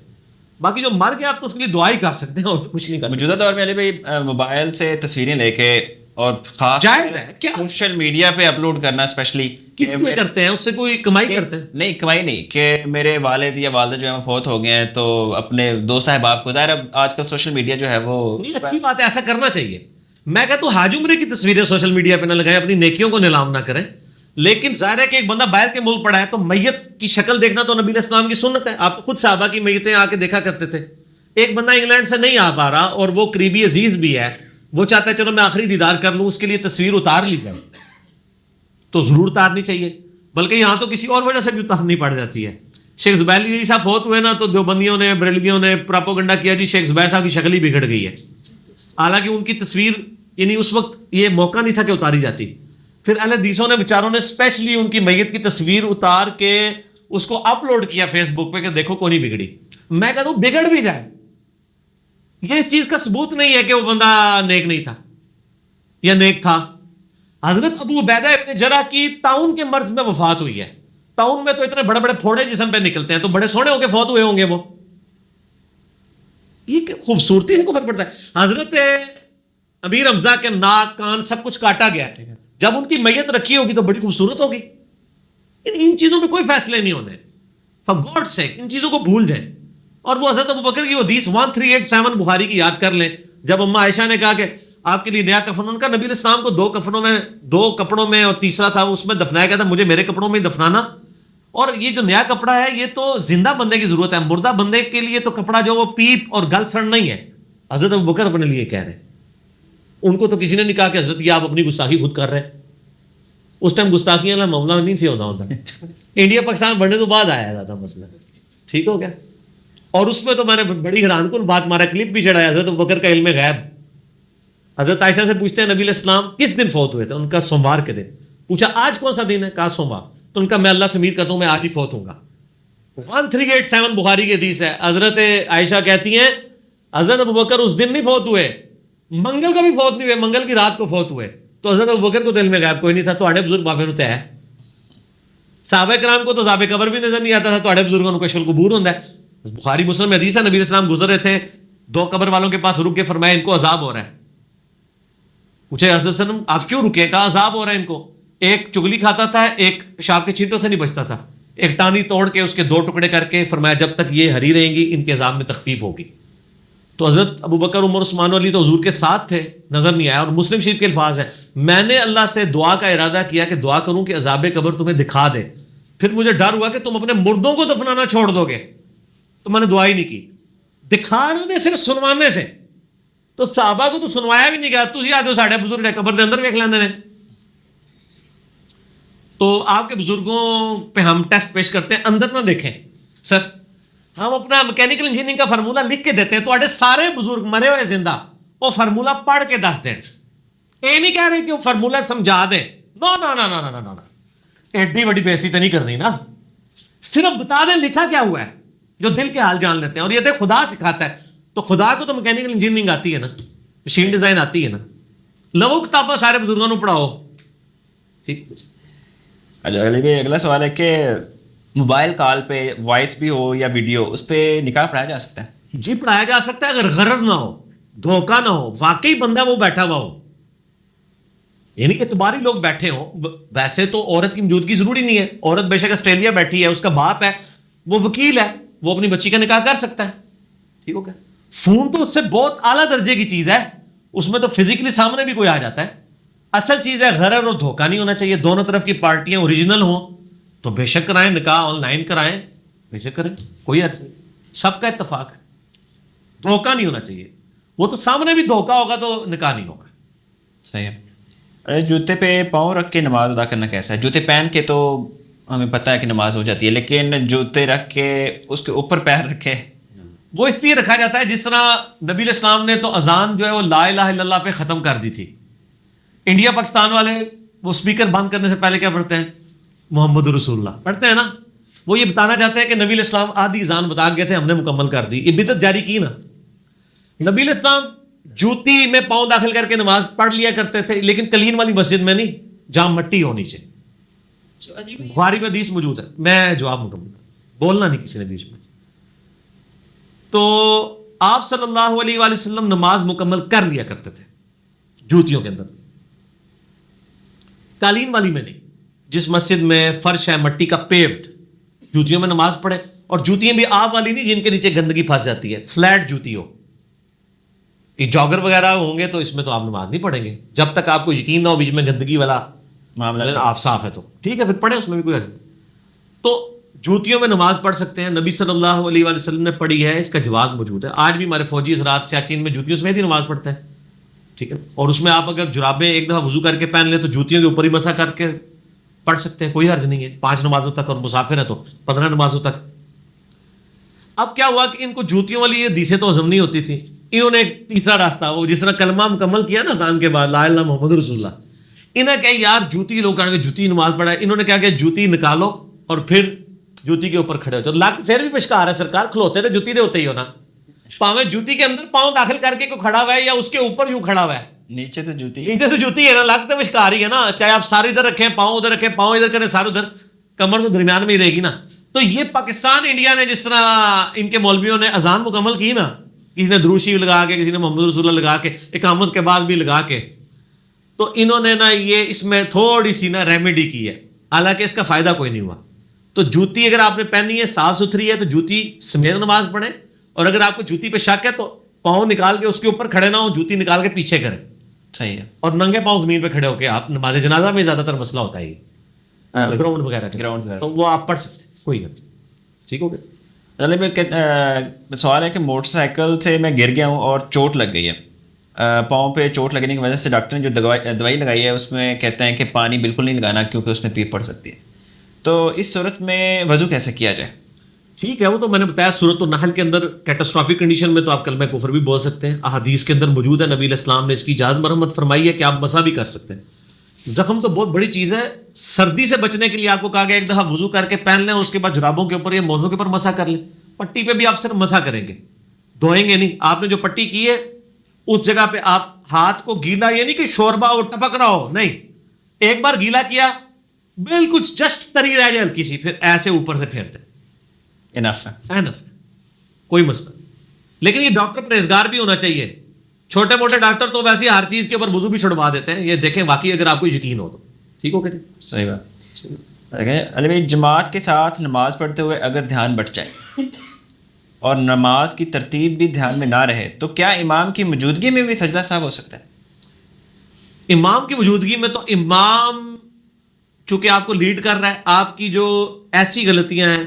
باقی جو مر گیا آپ تو اس کے لیے دعا ہی کر سکتے ہیں اور کچھ نہیں کر سکتے. موجودہ دور میں علی بھائی موبائل سے تصویریں لے کے اور خاص جائز ہے کیا سوشل میڈیا پہ اپلوڈ کرنا, اسپیشلی کس میں کرتے ہیں, اس سے کوئی کمائی کرتے ہیں؟ نہیں کمائی نہیں, کہ میرے والد یا والدہ جو ہے وہ فوت ہو گئے ہیں تو اپنے دوست احباب کو, ظاہر آج کل سوشل میڈیا جو ہے وہ اچھی بات ہے, ایسا کرنا چاہیے. میں کہتا ہوں حاج عمرے کی تصویریں سوشل میڈیا پہ نہ لگائیں, اپنی نیکیوں کو نیلام نہ کریں. لیکن ظاہر ہے کہ ایک بندہ باہر کے ملک پڑا ہے تو میت کی شکل دیکھنا تو نبی علیہ السلام کی سنت ہے. آپ خود صحابہ کی میتیں آ کے دیکھا کرتے تھے. ایک بندہ انگلینڈ سے نہیں آ پا رہا اور وہ قریبی عزیز بھی ہے, وہ چاہتا ہے چلو میں آخری دیدار کر لوں, اس کے لیے تصویر اتار لی جائے تو ضرور اتارنی چاہیے. بلکہ یہاں تو کسی اور وجہ سے بھی اتارنی پڑ جاتی ہے. شیخ زبیر علی صاحب فوت ہوئے نا تو دیوبندیوں نے, بریلویوں نے پراپوگنڈا کیا جی شیخ زبیر صاحب کی شکل ہی بگڑ گئی ہے. حالانکہ ان کی تصویر یعنی اس وقت یہ موقع نہیں تھا کہ اتاری جاتی. پھر اہل حدیثوں نے بیچاروں نے اسپیشلی ان کی میت کی تصویر اتار کے اس کو اپلوڈ کیا فیس بک پہ کہ دیکھو کوئی نہیں بگڑی. میں کہتا ہوں بگڑ بھی جائے, یہ چیز کا ثبوت نہیں ہے کہ وہ بندہ نیک نہیں تھا یا نیک تھا. حضرت ابو عبیدہ ابن جرح کی طاعون کے مرض میں وفات ہوئی ہے, ٹاؤن میں تو اتنے بڑے بڑے پھوڑے جسم پہ نکلتے ہیں, تو بڑے سونے ہو کے فوت ہوئے ہوں گے وہ. یہ خوبصورتی سے کو فرق پڑتا ہے. حضرت امیر حمزہ کے ناک کان سب کچھ کاٹا گیا, جب ان کی میت رکھی ہوگی تو بڑی خوبصورت ہوگی. ان چیزوں میں کوئی فیصلے نہیں ہونے, فار گاڈ سیک ان چیزوں کو بھول جائیں. اور وہ حضرت ابوبکر کی حدیث 1387 بخاری کی یاد کر لیں, جب اما عائشہ نے کہا کہ آپ کے لیے نیا کفن, ان کا نبی علیہ السلام کو دو کپڑوں میں اور تیسرا تھا اس میں دفنایا گیا تھا, مجھے میرے کپڑوں میں ہی دفنانا. اور یہ جو نیا کپڑا ہے یہ تو زندہ بندے کی ضرورت ہے, مردہ بندے کے لیے تو کپڑا جو وہ پیپ اور گل سڑ نہیں ہے. حضرت ابوبکر اپنے لیے کہہ رہے ہیں, ان کو تو کسی نے نہیں کہا کہ حضرت یہ آپ اپنی گستاخی خود کر رہے ہیں. اس ٹائم گستاخیاں والا معاملہ نہیں تھی ہوتا انڈیا پاکستان بڑھنے تو بعد آیا تھا مسئلہ, ٹھیک ہو گیا. اور اس میں تو میں نے بڑی حیران کن بات مارا, کلپ بھی چڑھایا حضرت ابوبکر کا علم غیب. حضرت عائشہ سے پوچھتے ہیں نبی علیہ السلام کس دن فوت ہوئے تھے, ان کا سوموار کے دن. پوچھا آج کون سا دن ہے, کہا سوموار. تو ان کا میں اللہ سے امید کرتا ہوں میں آج ہی فوت ہوں گا. 1387 بخاری کی حدیث ہے. حضرت عائشہ کہتی ہیں حضرت ابوبکر اس دن نہیں فوت ہوئے, منگل کا بھی فوت نہیں ہوئے, منگل کی رات کو فوت ہوئے. تو حضرت ابوبکر کو دل میں غیب کوئی نہیں تھا, تو بزرگ بابے نتے ہے. صحابہ کرام کو تو عذاب قبر بھی نظر نہیں آتا تھا, تو بزرگوں کو شل قبور ہوتا ہے. بخاری مسلم میں حدیث ہے, نبی علیہ السلام گزر رہے تھے, 2 قبر والوں کے پاس رک کے فرمایا ان کو عذاب ہو رہا ہے. پوچھے حضرت صلی اللہ علیہ وسلم آپ کیوں رکے, کہا عذاب ہو رہا ہے ان کو. ایک چگلی کھاتا تھا, ایک پیشاب کے چھینٹوں سے نہیں بچتا تھا, ایک ٹانی توڑ کے اس کے 2 ٹکڑے کر کے فرمایا جب تک یہ ہری رہیں گی ان کے عذاب میں تخفیف ہوگی. تو حضرت ابوبکر عمر عثمان علی تو حضور کے ساتھ تھے, نظر نہیں آیا. اور مسلم شریف کے الفاظ ہیں میں نے اللہ سے دعا کا ارادہ کیا کہ دعا کروں کہ عذاب قبر تمہیں دکھا دے, پھر مجھے ڈر ہوا کہ تم اپنے مردوں کو دفنانا چھوڑ دو گے, تو میں نے دعا ہی نہیں کی. دکھانے صرف سنوانے سے, تو صحابہ کو تو سنوایا بھی نہیں گیا. تھی آج ساڑھے بزرگ نے قبر دے اندر ویکھ لیندے نے. تو آپ کے بزرگوں پہ ہم ٹیسٹ پیش کرتے ہیں, اندر نہ دیکھیں سر. ہم اپنا میکینیکل انجینئرنگ کا فارمولہ لکھ کے دیتے ہیں, تو سارے بزرگ مرے ہوئے زندہ وہ فارمولہ پڑھ کے دس دیں. یہ نہیں کہہ رہے کہ وہ فارمولہ سمجھا دیں, نو نو نو نو نو نو, ایڈی بڑی بےزتی تو نہیں کرنی نا. صرف بتا دیں لکھا کیا ہوا ہے, جو دل کے حال جان لیتے ہیں. اور یہ تو خدا سکھاتا ہے, تو خدا کو تو میکینیکل انجینئرنگ آتی ہے نا, مشین ڈیزائن آتی ہے نا. لو کتابیں سارے بزرگوں کو پڑھاؤ. ٹھیک. اگلا سوال ہے کہ موبائل کال پہ وائس بھی ہو یا ویڈیو, اس پہ نکاح پڑھایا جا سکتا ہے؟ جی پڑھایا جا سکتا ہے, اگر غرر نہ ہو, دھوکہ نہ ہو, واقعی بندہ وہ بیٹھا ہوا ہو, یعنی اعتباری لوگ بیٹھے ہوں. ویسے تو عورت کی موجودگی ضروری نہیں ہے, عورت بے شک آسٹریلیا بیٹھی ہے, اس کا باپ ہے, وہ وکیل ہے, وہ اپنی بچی کا نکاح کر سکتا ہے. ٹھیک ہو گیا. فون تو اس سے بہت اعلیٰ درجے کی چیز ہے, اس میں تو فزیکلی سامنے بھی کوئی آ جاتا ہے. اصل چیز ہے غرر اور دھوکہ نہیں ہونا چاہیے. دونوں طرف کی پارٹیاں اوریجنل ہوں تو بے شک کرائیں, نکاح آن لائن کرائیں, بے شک کریں, کوئی حرج نہیں, سب کا اتفاق ہے. دھوکہ نہیں ہونا چاہیے, وہ تو سامنے بھی دھوکہ ہوگا تو نکاح نہیں ہوگا. صحیح ہے. جوتے پہ پاؤں رکھ کے نماز ادا کرنا کیسا ہے؟ جوتے پہن کے تو ہمیں پتہ ہے کہ نماز ہو جاتی ہے, لیکن جوتے رکھ کے اس کے اوپر پیر رکھے, وہ اس لیے رکھا جاتا ہے جس طرح نبی علیہ السلام نے تو اذان جو ہے وہ لا الہ الا اللہ پہ ختم کر دی تھی. انڈیا پاکستان والے وہ اسپیکر بند کرنے سے پہلے کیا پڑھتے ہیں؟ محمد رسول اللہ پڑھتے ہیں نا. وہ یہ بتانا چاہتے ہیں کہ نبی علیہ السلام آدھی اذان بتا گئے تھے, ہم نے مکمل کر دی. یہ بدعت جاری کی نا. نبی علیہ السلام جوتی میں پاؤں داخل کر کے نماز پڑھ لیا کرتے تھے, لیکن کلین والی مسجد میں نہیں جہاں مٹی ہونی چاہیے. بخاری میں حدیث موجود ہے, میں جواب مکمل بولنا نہیں کسی نے بیچ میں. تو آپ صلی اللہ علیہ وآلہ وسلم نماز مکمل کر لیا کرتے تھے جوتیوں کے اندر, قالین والی میں نہیں. جس مسجد میں فرش ہے مٹی کا پیوڈ, جوتیوں میں نماز پڑھے. اور جوتیاں بھی آپ والی نہیں جن کے نیچے گندگی پھنس جاتی ہے, فلیٹ جوتی ہو. یہ جاگر وغیرہ ہوں گے تو اس میں تو آپ نماز نہیں پڑھیں گے جب تک آپ کو یقین نہ ہو بیچ میں گندگی والا معاملہ آپ صاف ہے تو ٹھیک ہے, پھر پڑھیں, اس میں بھی کوئی حرج نہیں. تو جوتیوں میں نماز پڑھ سکتے ہیں. نبی صلی اللہ علیہ وآلہ وسلم نے پڑھی ہے, اس کا جواز موجود ہے. آج بھی ہمارے فوجی حضرات سیاچین میں جوتیوں سمیت ہی نماز پڑھتے ہیں. ٹھیک ہے. اور اس میں آپ اگر جرابیں ایک دفعہ وضو کر کے پہن لیں تو جوتیوں کے اوپر ہی مسح کر کے پڑھ سکتے ہیں, کوئی حرج نہیں ہے. 5 نمازوں تک, اور مسافر ہیں تو 15 نمازوں تک. اب کیا ہوا کہ ان کو جوتیوں والی یہ حدیثیں تو ہضم نہیں ہوتی تھی. انہوں نے ایک تیسرا راستہ, وہ جس طرح کلمہ مکمل کیا نا اذان کے بعد لا الہ الا اللہ محمد رسول اللہ, انہیں کہا یار جوتی, لوگ کہیں گے جوتی نماز پڑھا ہے. انہوں نے کہا کہ جوتی نکالو اور پھر جوتی کے اوپر کھڑے ہو. تو لگ پھر بھی پشکار ہے سرکار, کھلوتے تو جوتی دے ہوتے ہی ہونا. پاویں جوتی کے اندر پاؤں داخل کر کے کوئی کھڑا ہوا ہے یا اس کے اوپر یوں کھڑا ہوا ہے, نیچے تو جوتی, نیچے سے جوتی ہے نا, لگتے پشکار ہی ہے نا. چاہے آپ سارے ادھر رکھیں, پاؤں ادھر رکھیں, پاؤں ادھر کریں, سارے ادھر, کمر تو درمیان میں ہی رہے گی نا. تو یہ پاکستان انڈیا نے جس طرح ان کے مولویوں نے اذان مکمل کی نا, کسی نے درود شریف لگا کے, کسی نے محمد رسول اللہ لگا کے, اقامت کے بعد بھی لگا کے, تو انہوں نے نا یہ اس میں تھوڑی سی نا ریمیڈی کی ہے, حالانکہ اس کا فائدہ کوئی نہیں ہوا. تو جوتی اگر آپ نے پہنی ہے صاف ستھری ہے تو جوتی سمیت نماز پڑھیں, اور اگر آپ کو جوتی پہ شک ہے تو پاؤں نکال کے اس کے اوپر کھڑے نہ ہوں, جوتی نکال کے پیچھے کریں. صحیح ہے. اور ننگے پاؤں زمین پہ کھڑے ہو کے آپ نماز جنازہ میں زیادہ تر مسئلہ ہوتا ہے یہ گراؤنڈ وغیرہ تو وہ آپ پڑھ سکتے ہیں, کوئی نہیں. ٹھیک ہو گیا. چلے سوال ہے کہ موٹر سائیکل سے میں گر گیا ہوں اور چوٹ لگ گئی ہے, پاؤں پہ چوٹ لگنے کی وجہ سے ڈاکٹر نے جو دوائی لگائی ہے اس میں کہتے ہیں کہ پانی بالکل نہیں لگانا کیونکہ اس میں پیپ پڑ سکتی ہے. تو اس صورت میں وضو کیسے کیا جائے؟ ٹھیک ہے, وہ تو میں نے بتایا سورۃ النحل کے اندر کیٹاسٹرافک کنڈیشن میں تو آپ کلمہ کفر بھی بول سکتے ہیں. احادیث کے اندر موجود ہے, نبی علیہ السلام نے اس کی اجازت مرحمت فرمائی ہے کہ آپ مسا بھی کر سکتے ہیں. زخم تو بہت بڑی چیز ہے, سردی سے بچنے کے لیے آپ کو کہا گیا ایک دفعہ وضو کر کے پہن لیں اور اس کے بعد جرابوں کے اوپر یا موزوں کے اوپر مسا کر لیں. پٹی پہ بھی آپ صرف مسا کریں گے, دھوئیں گے نہیں. آپ نے جو پٹی کی ہے اس جگہ پہ آپ ہاتھ کو گیلا, یہ نہیں کہ شوربا ہو ٹپک رہا ہو, نہیں, ایک بار گیلا کیا بالکل جسٹ تری رہ جائے ہلکی سی, پھر ایسے اوپر سے پھیرتے, انف ہے, اینف ہے, کوئی مسئلہ. لیکن یہ ڈاکٹر پرہیزگار بھی ہونا چاہیے. چھوٹے موٹے ڈاکٹر تو ویسے ہر چیز کے اوپر وضو بھی چھڑوا دیتے ہیں, یہ دیکھیں واقعی اگر آپ کو یقین ہو تو. ٹھیک ہو گیا. صحیح بات. علی بھائی, جماعت کے ساتھ نماز پڑھتے ہوئے اگر دھیان بٹ جائے اور نماز کی ترتیب بھی دھیان میں نہ رہے تو کیا امام کی موجودگی میں بھی سجدہ سہو ہو سکتا ہے؟ امام کی موجودگی میں تو امام چونکہ آپ کو لیڈ کر رہا ہے, آپ کی جو ایسی غلطیاں ہیں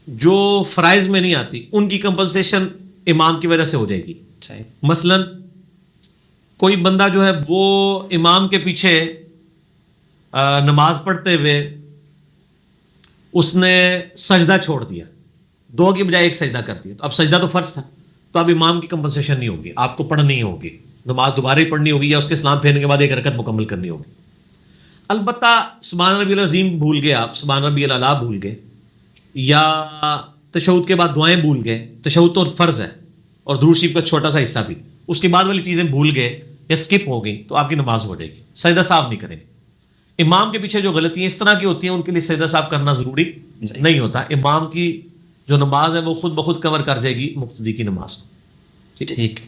جو فرائض میں نہیں آتی ان کی کمپنسیشن امام کی وجہ سے ہو جائے گی. مثلا کوئی بندہ جو ہے وہ امام کے پیچھے نماز پڑھتے ہوئے اس نے سجدہ چھوڑ دیا, 2 کی بجائے 1 سجدہ کر دیا, تو اب سجدہ تو فرض تھا, تو اب امام کی کمپنسیشن نہیں ہوگی, آپ کو پڑھنی ہوگی, نماز دوبارہ ہی پڑھنی ہوگی یا اس کے سلام پھیرنے کے بعد 1 رکعت مکمل کرنی ہوگی. البتہ سبحان ربی العظیم بھول گئے آپ, سبحان ربی الاعلیٰ بھول گئے, یا تشہد کے بعد دعائیں بھول گئے, تشہد تو فرض ہے اور درود شریف کا چھوٹا سا حصہ بھی, اس کے بعد والی چیزیں بھول گئے یا اسکپ ہو گئی تو آپ کی نماز ہو جائے گی, سجدہ صاحب نہیں کریں گے. امام کے پیچھے جو غلطیاں اس طرح کی ہوتی ہیں ان کے لیے سجدہ صاحب کرنا ضروری نہیں ہوتا. امام کی جو نماز ہے وہ خود بخود کور کر جائے گی مقتدی کی نماز کو. ٹھیک.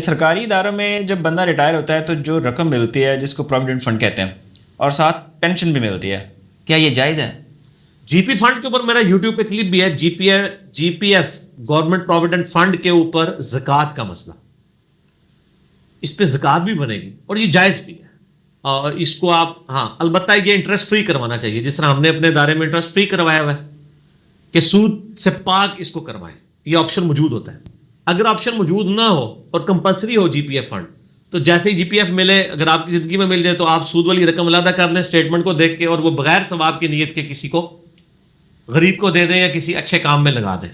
سرکاری اداروں میں جب بندہ ریٹائر ہوتا ہے تو جو رقم ملتی ہے جس کو پروویڈنٹ فنڈ کہتے ہیں اور ساتھ پینشن بھی ملتی ہے, کیا یہ جائز ہے؟ جی پی فنڈ کے اوپر میرا یوٹیوب پہ کلپ بھی ہے, G P F government provident fund کے اوپر زکوٰۃ کا مسئلہ, اس پہ زکوٰۃ بھی بنے گی اور یہ جائز بھی ہے. اور اس کو آپ البتہ یہ انٹرسٹ فری کروانا چاہیے, جس طرح ہم نے اپنے ادارے میں انٹرسٹ فری کروایا ہوا ہے کہ سود سے پاک اس کو کروائیں, یہ آپشن موجود ہوتا ہے. اگر آپشن موجود نہ ہو اور کمپلسری ہو جی پی ایف فنڈ, تو جیسے ہی جی پی ایف ملے, اگر آپ کی زندگی میں مل جائے تو آپ سود والی رقم علیحدہ کر لیں اسٹیٹمنٹ کو دیکھ کے, اور وہ بغیر ثواب کی نیت کے کسی کو غریب کو دے دیں یا کسی اچھے کام میں لگا دیں.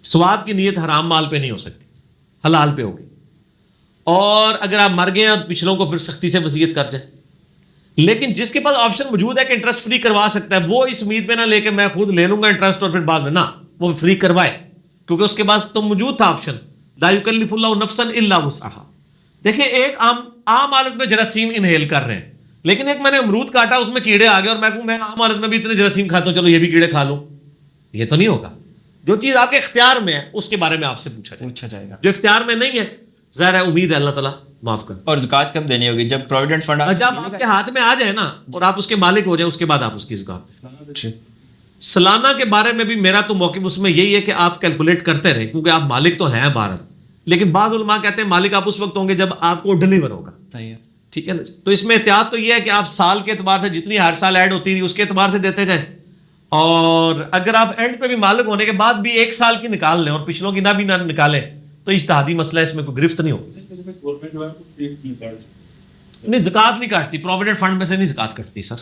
ثواب کی نیت حرام مال پہ نہیں ہو سکتی, حلال پہ ہوگی. اور اگر آپ مر گئے اور پچھلوں کو پھر سختی سے وصیت کر جائیں. لیکن جس کے پاس آپشن موجود ہے کہ انٹرسٹ فری کروا سکتا ہے, وہ اس امید پہ نہ لے کے میں خود لے لوں گا انٹرسٹ اور پھر بعد میں, نہ, وہ فری کروائے, کیونکہ اس کے پاس تو موجود تھا آپشن, لا یکلف اللہ نفسا الا وسعہا. دیکھیں ایک عام حالت میں جراثیم انہیل کر رہے ہیں, لیکن ایک میں نے امرود کاٹا اس میں کیڑے آ گئے اور میں کہوں میں عام حالت میں بھی اتنے جراثیم کھاتا ہوں, چلو یہ بھی کیڑے کھا لوں, یہ تو نہیں ہوگا. جو چیز آپ کے اختیار میں ہے اس کے بارے میں آپ سے پوچھا جائے گا, جو اختیار میں نہیں ہے ظاہر ہے امید ہے اللہ تعالیٰ معاف کر. اور زکوٰۃ کب دینی ہوگی؟ جب پروویڈنٹ فنڈ جب آپ کے ہاتھ میں آ جائے نا اور آپ اس کے مالک ہو جائیں, اس کے بعد آپ اس کی زکوٰۃ. سالانہ کے بارے میں بھی میرا تو موقف اس میں یہی ہے کہ آپ کیلکولیٹ کرتے رہیں, کیونکہ آپ مالک تو ہیں بھارت, لیکن بعض علماء کہتے ہیں مالک آپ اس وقت ہوں گے جب آپ کو ڈلیور ہوگا. ٹھیک ہے نا. تو اس میں احتیاط تو یہ ہے کہ آپ سال کے اعتبار سے جتنی ہر سال ایڈ ہوتی رہی اس کے اعتبار سے دیتے جائیں, اور اگر آپ اینڈ پہ بھی مالک ہونے کے بعد بھی 1 سال کی نکال لیں اور پچھلوں کی نہ نکالیں تو اجتہادی مسئلہ, اس میں کوئی گرفت نہیں ہوگی. نہیں, زکوٰۃ نہیں کاٹتی, پروویڈنٹ فنڈ میں سے نہیں زکوٰۃ کٹتی سر.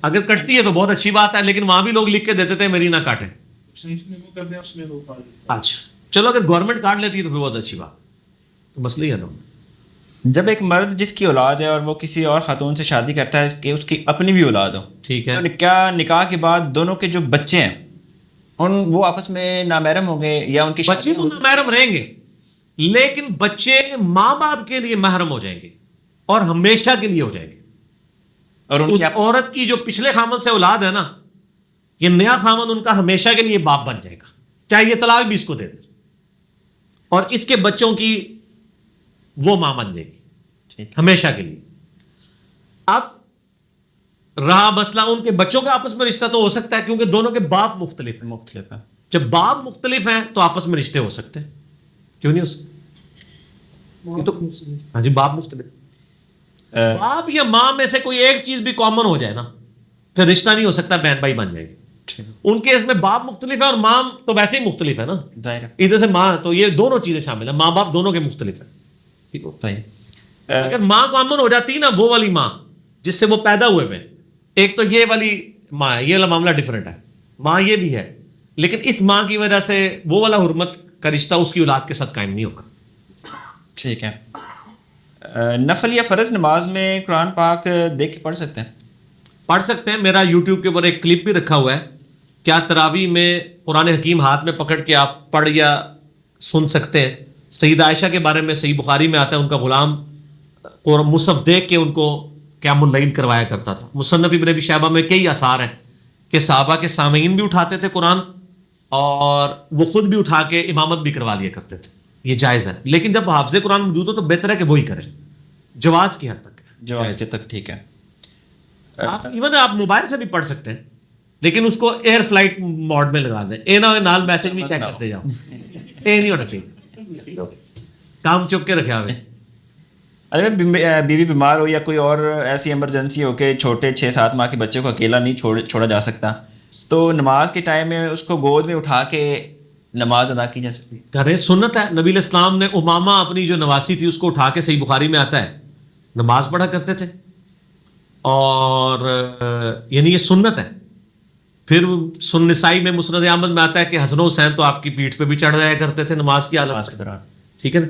اگر کٹتی ہے تو بہت اچھی بات ہے, لیکن وہاں بھی لوگ لکھ کے دیتے تھے میری نہ کاٹیں. اچھا چلو, اگر گورنمنٹ کاٹ لیتی ہے تو پھر بہت اچھی بات, تو مسئلہ ہی ہے نا. جب ایک مرد جس کی اولاد ہے اور وہ کسی اور خاتون سے شادی کرتا ہے کہ اس کی اپنی بھی اولاد ہو, ٹھیک ہے, تو کیا نکاح کے بعد دونوں کے جو بچے ہیں وہ آپس میں نامحرم ہوں گے یا ان کی بچے تو نامحرم رہیں گے, لیکن بچے ماں باپ کے لیے محرم ہو جائیں گے اور ہمیشہ کے لیے ہو جائیں گے. اور ان اس کی عورت کی جو پچھلے خامن سے اولاد ہے نا، یہ نیا خامن ان کا ہمیشہ کے لیے باپ بن جائے گا، چاہے یہ طلاق بھی اس کو دے دے، اور اس کے بچوں کی وہ ماں بن جائے گی ہمیشہ کے لیے۔ اب رہا مسئلہ ان کے بچوں کا آپس میں رشتہ، تو ہو سکتا ہے کیونکہ دونوں کے باپ مختلف ہیں، جب باپ مختلف ہیں تو آپس میں رشتے ہو سکتے ہیں، کیوں نہیں ہو سکتے؟ یہ تو ہاں جی، باپ مختلف، باپ یا ماں میں سے کوئی ایک چیز بھی کامن ہو جائے نا، پھر رشتہ نہیں ہو سکتا، بہن بھائی بن جائے گے۔ ان کے اس میں باپ مختلف ہے اور ماں تو ویسے ہی مختلف ہے نا، ادھر سے ماں، تو یہ دونوں چیزیں شامل ہیں، ماں باپ دونوں کے مختلف ہیں، ٹھیک ہو؟ اگر ماں کامن ہو جاتی نا، وہ والی ماں جس سے وہ پیدا ہوئے ہوئے، ایک تو یہ والی ماں ہے، یہ والا معاملہ ڈفرینٹ ہے، ماں یہ بھی ہے، لیکن اس ماں کی وجہ سے وہ والا حرمت کا رشتہ اس کی اولاد کے ساتھ قائم نہیں ہوگا۔ ٹھیک ہے، نفل یا فرض نماز میں قرآن پاک دیکھ کے پڑھ سکتے ہیں؟ پڑھ سکتے ہیں، میرا یوٹیوب کے اوپر ایک کلپ بھی رکھا ہوا ہے، کیا تراویح میں قرآن حکیم ہاتھ میں پکڑ کے آپ پڑھ یا سن سکتے ہیں۔ سید عائشہ کے بارے میں صحیح بخاری میں آتا ہے، ان کا غلام مصحف دیکھ کے ان کو قیام اللیل کروایا کرتا تھا۔ مصنف ابن ابی شیبہ میں کئی آثار ہیں کہ صحابہ کے سامعین بھی اٹھاتے تھے قرآن، اور وہ خود بھی اٹھا کے امامت بھی کروا لیا کرتے تھے، یہ جائز ہے، لیکن جب حافظ قرآن موجود ہو تو بہتر ہے کہ وہی کریں، جواز کی حد تک، جواز تک ٹھیک ہے۔ آپ ایون آپ موبائل سے بھی پڑھ سکتے ہیں، لیکن اس کو ایئر فلائٹ موڈ میں لگا دیں، اے نہ نال میسج بھی چیک کرتے جاؤ، اے نہیں ہونا چاہیے، کام چپ کے رکھا ہوئے۔ اگر بیوی بیمار ہو یا کوئی اور ایسی ایمرجنسی ہو کہ چھوٹے 6-7 ماہ کے بچے کو اکیلا نہیں چھوڑا جا سکتا، تو نماز کے ٹائم میں اس کو گود میں اٹھا کے نماز ادا کی جا سکتی ہے؟ کریں، سنت ہے، نبی علیہ السلام نے امامہ اپنی جو نواسی تھی اس کو اٹھا کے، صحیح بخاری میں آتا ہے، نماز پڑھا کرتے تھے، اور یعنی یہ سنت ہے۔ پھر سن نسائی میں مسند احمد میں آتا ہے کہ حسن و حسین تو آپ کی پیٹھ پہ بھی چڑھ جایا کرتے تھے نماز کی حالت کے دوران، ٹھیک ہے نا،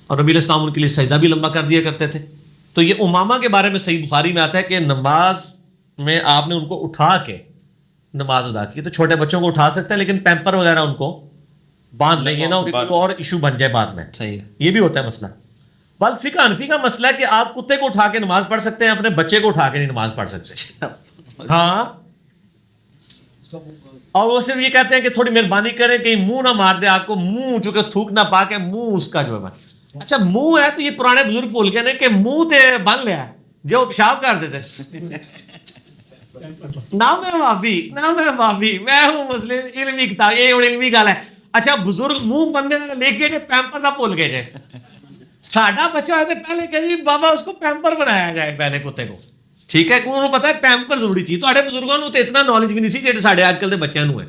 اور نبی علیہ السلام ان کے لیے سجدہ بھی لمبا کر دیا کرتے تھے۔ تو یہ امامہ کے بارے میں صحیح بخاری میں آتا ہے کہ نماز میں آپ نے ان کو اٹھا کے نماز ادا کی۔ تو چھوٹے بچوں کو اٹھا سکتے ہیں، لیکن پیمپر وغیرہ ان کو باندھ لیں گے نا کہ کوئی اور ایشو بن جائے بعد میں، صحیح ہے، یہ بھی ہوتا ہے مسئلہ۔ بات فقہ حنفی کا مسئلہ ہے کہ آپ کتے کو اٹھا کے نماز پڑھ سکتے ہیں، اپنے بچے کو اٹھا کے نہیں نماز پڑھ سکتے۔ ہاں، اور وہ صرف یہ کہتے ہیں کہ تھوڑی مہربانی کریں کہ منہ نہ مار دے آپ کو، منہ چونکہ تھوک نہ پا کے منہ اس کا جو ہے، اچھا منہ ہے تو یہ پرانے بزرگ بول گئے نا کہ منہ تے بن لیا جو پیشاب کر دیتے، نہ میں معافی میں ہوں مسلم، علمی کتاب، یہ علمی گل ہے۔ اچھا بزرگ منہ بندے لے کے پیمپر نہ بھول گئے جائے، ساڈا بچہ ہے تو پہلے کہ جی بابا اس کو پیمپر بنایا جائے پہلے کتے کو، ٹھیک ہے، انہوں نے پتا ہے پیمپر ضروری چیز، تھوڑے بزرگوں کو تو اتنا نالج بھی نہیں سی جیسے ساڈے آج کل کے بچوں کو ہے۔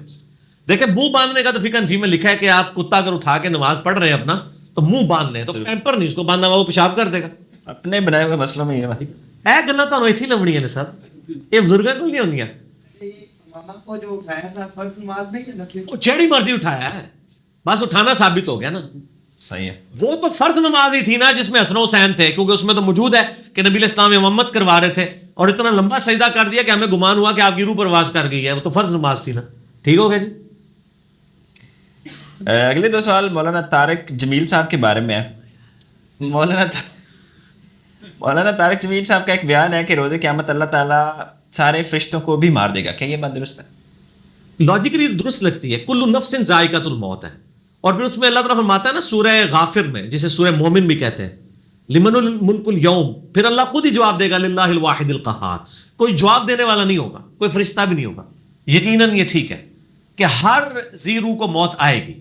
دیکھیں منہ باندھنے کا تو فقہ حنفی میں لکھا ہے کہ آپ کتا اگر اٹھا کے نماز پڑھ رہے ہیں اپنا تو منہ باندھ لیں، تو پیمپر نہیں اس کو باندھنا، وہ پیشاب کر دے گا۔ اپنے بنائے ہوئے مسئلوں میں یہ بھائی اے گلاں تانوں ایتھے لبڑیاں نے صاحب، یہ بزرگاں کو نہیں ہوندیاں، وہ جیڑی مرضی اٹھایا ہے، بس اٹھانا ثابت ہو گیا نا۔ صحیح ہے، وہ تو فرض نماز ہی تھی نا جس میں حسن و حسین تھے، کیونکہ اس میں تو موجود ہے کہ نبی علیہ السلام امامت کروا رہے تھے اور اتنا لمبا سجدہ کر دیا کہ ہمیں گمان ہوا کہ آپ کی روح پرواز کر گئی ہے، وہ تو فرض نماز تھی نا، ٹھیک ہو گیا جی۔ اگلے 2 سوال مولانا طارق جمیل صاحب کے بارے میں ہے۔ مولانا طارق جمیل صاحب کا ایک بیان ہے کہ روز قیامت اللہ تعالیٰ سارے فرشتوں کو بھی مار دے گا، کیا یہ بات درست ہے؟ لاجیکلی درست لگتی ہے، کل نفس ذائقۃ الموت ہے، اور پھر اس میں اللہ تعالیٰ فرماتا ہے نا سورہ غافر میں، جسے سورہ مومن بھی کہتے ہیں، لمن الملک اليوم، پھر اللہ خود ہی جواب دے گا للہ الواحد القہار، کوئی جواب دینے والا نہیں ہوگا، کوئی فرشتہ بھی نہیں ہوگا۔ یقیناً یہ ٹھیک ہے کہ ہر ذی روح کو موت آئے گی،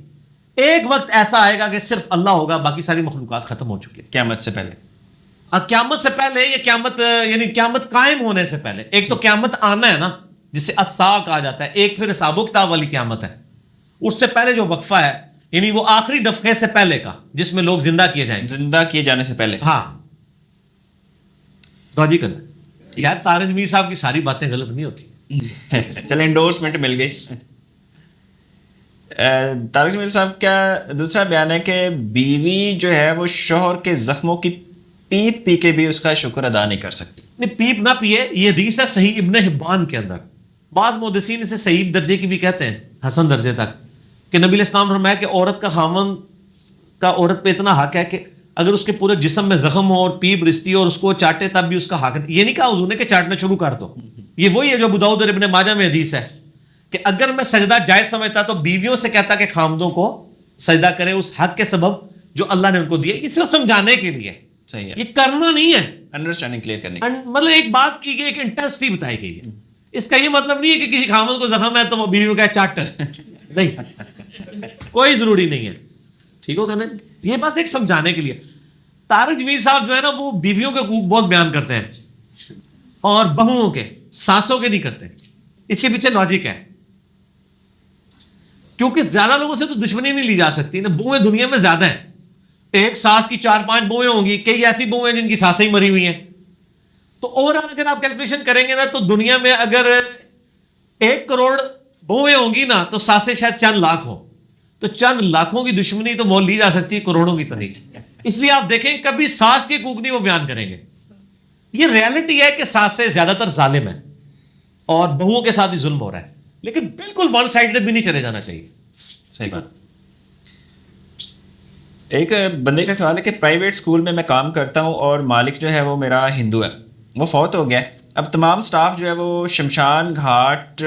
ایک وقت ایسا آئے گا کہ صرف اللہ ہوگا، باقی ساری مخلوقات ختم ہو چکی ہے قیامت سے پہلے، قیامت سے پہلے، یہ قیامت یعنی قیامت قائم ہونے سے پہلے، ایک تو قیامت آنا ہے نا جسے الساعہ کہا جاتا ہے، ایک پھر حساب و کتاب والی قیامت ہے، اس سے پہلے جو وقفہ ہے یعنی وہ آخری دفعے سے پہلے کا جس میں لوگ زندہ کیے جائیں گے، زندہ کیے جانے سے پہلے۔ ہاں لاجیکل ہے یار، طارق جمیل صاحب کی ساری باتیں غلط نہیں ہوتی۔ چلے انڈورسمنٹ مل گئی۔ طارق جمیل صاحب کا دوسرا بیان ہے کہ بیوی جو ہے وہ شوہر کے زخموں کی پیپ پی کے بھی اس کا شکر ادا نہیں کر سکتی۔ نہیں، پیپ نہ پیے، یہ حدیث ہے صحیح ابن حبان کے اندر، بعض محدثین اسے صحیح درجے کی بھی کہتے ہیں، حسن درجے تک، کہ نبی علیہ السلام فرمایا کہ عورت کا خاوند کا عورت پہ اتنا حق ہے کہ اگر اس کے پورے جسم میں زخم ہو اور پیپ رستی ہو اور اس کو چاٹے تب بھی اس کا حق نہیں. یہ نہیں کہا حضور نے کہ چاٹنا شروع کر دو. یہ وہی ہے جو ابو داؤد اور ابن ماجہ میں حدیث ہے کہ اگر میں سجدہ جائز سمجھتا تو بیویوں سے کہتا کہ خامدوں کو سجدہ کرے اس حق کے سبب جو اللہ نے ان کو دیا. یہ صرف سمجھانے کے لیے, صحیح ہے, یہ کرنا نہیں ہے, انڈرسٹینڈنگ کلیئر کرنے مطلب ایک بات کی گئی, ایک انٹینسٹی بتائی گئی ہے. اس کا یہ مطلب نہیں ہے کہ کسی خامد کو زخم ہے تو وہ بیوی کو کہے چاٹ, نہیں, کوئی ضروری نہیں ہے. ٹھیک ہوگا نا, یہ بس ایک سمجھانے کے لیے. طارق جمیل صاحب جو ہے نا وہ بیویوں کے حقوق بہت بیان کرتے ہیں اور بہوؤں کے, ساسوں کے نہیں کرتے. اس کے پیچھے لاجک ہے, کیونکہ زیادہ لوگوں سے تو دشمنی نہیں لی جا سکتی نا. بوئیں دنیا میں زیادہ ہیں, ایک ساس کی 4-5 بوئیں ہوں گی, کئی ایسی بوئیں جن کی ساسیں ہی مری ہوئی ہیں. تو اوور آل اگر آپ کیلکولیشن کریں گے نا تو دنیا میں اگر 1 کروڑ بوئیں ہوں گی نا تو ساسیں شاید چند لاکھ ہوں. تو چند لاکھوں کی دشمنی تو مول لی جا سکتی ہے کروڑوں کی طرح. اس لیے آپ دیکھیں کبھی ساس کے حقوق نہیں وہ بیان کریں گے. یہ ریالٹی ہے کہ ساس سے زیادہ تر ظالم ہے اور بہوؤں کے ساتھ ہی ظلم ہو رہا ہے, لیکن بالکل ون سائڈڈ بھی نہیں چلے جانا چاہیے. صحیح بات. ایک بندے کا سوال ہے کہ پرائیویٹ اسکول میں کام کرتا ہوں اور مالک جو ہے وہ میرا ہندو ہے, وہ فوت ہو گیا ہے. اب تمام سٹاف جو ہے وہ شمشان گھاٹ